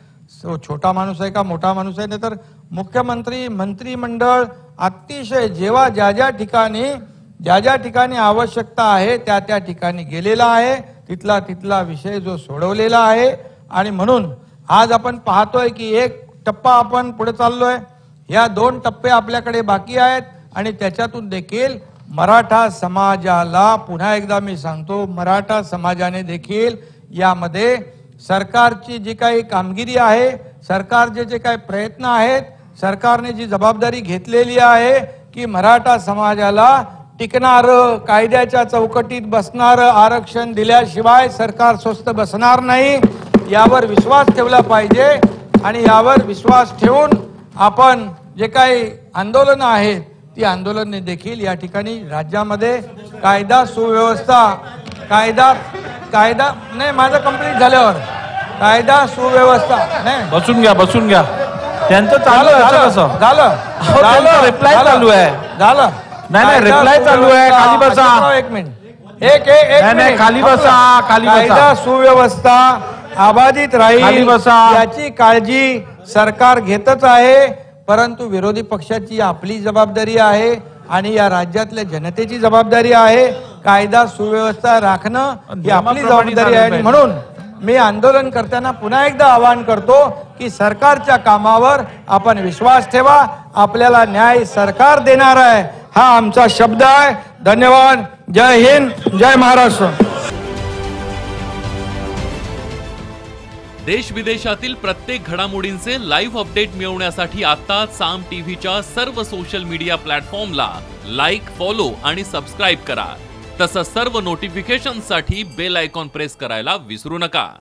[SPEAKER 1] छोटा माणूस आहे का मोठा माणूस आहे, नाही तर मुख्यमंत्री, मंत्रिमंडळ अतिशय जेव्हा ज्या ठिकाणी आवश्यकता आहे त्या ठिकाणी गेलेला आहे, तिथला विषय जो सोडवलेला आहे. आणि म्हणून आज आपण पाहतोय की एक टप्पा आपण पुढे चाललोय, या 2 टप्पे आपल्याकडे बाकी आहेत. आणि त्याच्यातून देखील मराठा समाजाला, पुन्हा एकदा मी सांगतो, मराठा समाजाने देखील यामध्ये सरकारची जी काही कामगिरी आहे, सरकारचे जे काही प्रयत्न आहेत, सरकारने जी जबाबदारी घेतलेली आहे की मराठा समाजाला टिकणारं, कायद्याच्या चौकटीत बसणारं आरक्षण दिल्याशिवाय सरकार स्वस्थ बसणार नाही, यावर विश्वास ठेवला पाहिजे. आणि यावर विश्वास ठेवून आपण जे काही आंदोलनं आहेत, ती आंदोलने देखील या ठिकाणी राज्यामध्ये कायदा सुव्यवस्था, कायदा नाही, माझं कंप्लीट झाल्यावर कायदा सुव्यवस्था नाही.
[SPEAKER 2] बसून घ्या त्यांचं चालू आहे.
[SPEAKER 1] झालं
[SPEAKER 2] रिप्लाय चालू आहे.
[SPEAKER 1] झालं.
[SPEAKER 2] नाही, reply चालू आहे. खाली बसा.
[SPEAKER 1] अशोकराव, एक मिनिट, एक
[SPEAKER 2] नाही,
[SPEAKER 1] मिनिट.
[SPEAKER 2] खाली बसा, खाली बसा.
[SPEAKER 1] कायदा सुव्यवस्था अबाधित
[SPEAKER 2] खाली
[SPEAKER 1] राहील
[SPEAKER 2] बसा.
[SPEAKER 1] याची काळजी सरकार घेतच आहे, परंतु विरोधी पक्षाची आपली जबाबदारी आहे आणि या राज्यातल्या जनतेची जबाबदारी आहे. कायदा सुव्यवस्था राखणं ही आपली जबाबदारी आहे. आणि म्हणून मी आंदोलन करताना पुन्हा एकदा आवाहन करतो की सरकारच्या कामावर आपण विश्वास ठेवा. आपल्याला न्याय सरकार देणार आहे, हा आमचा शब्द आहे. धन्यवाद. जय हिंद, जय महाराष्ट्र.
[SPEAKER 3] देश विदेशातील प्रत्येक घडामोडींचे लाईव्ह अपडेट मिळवण्यासाठी आता साम टीव्हीच्या सर्व सोशल मीडिया प्लॅटफॉर्मला लाईक, फॉलो आणि सबस्क्राईब करा. तसंच सर्व नोटिफिकेशनसाठी बेल आयकॉन प्रेस करायला विसरू नका.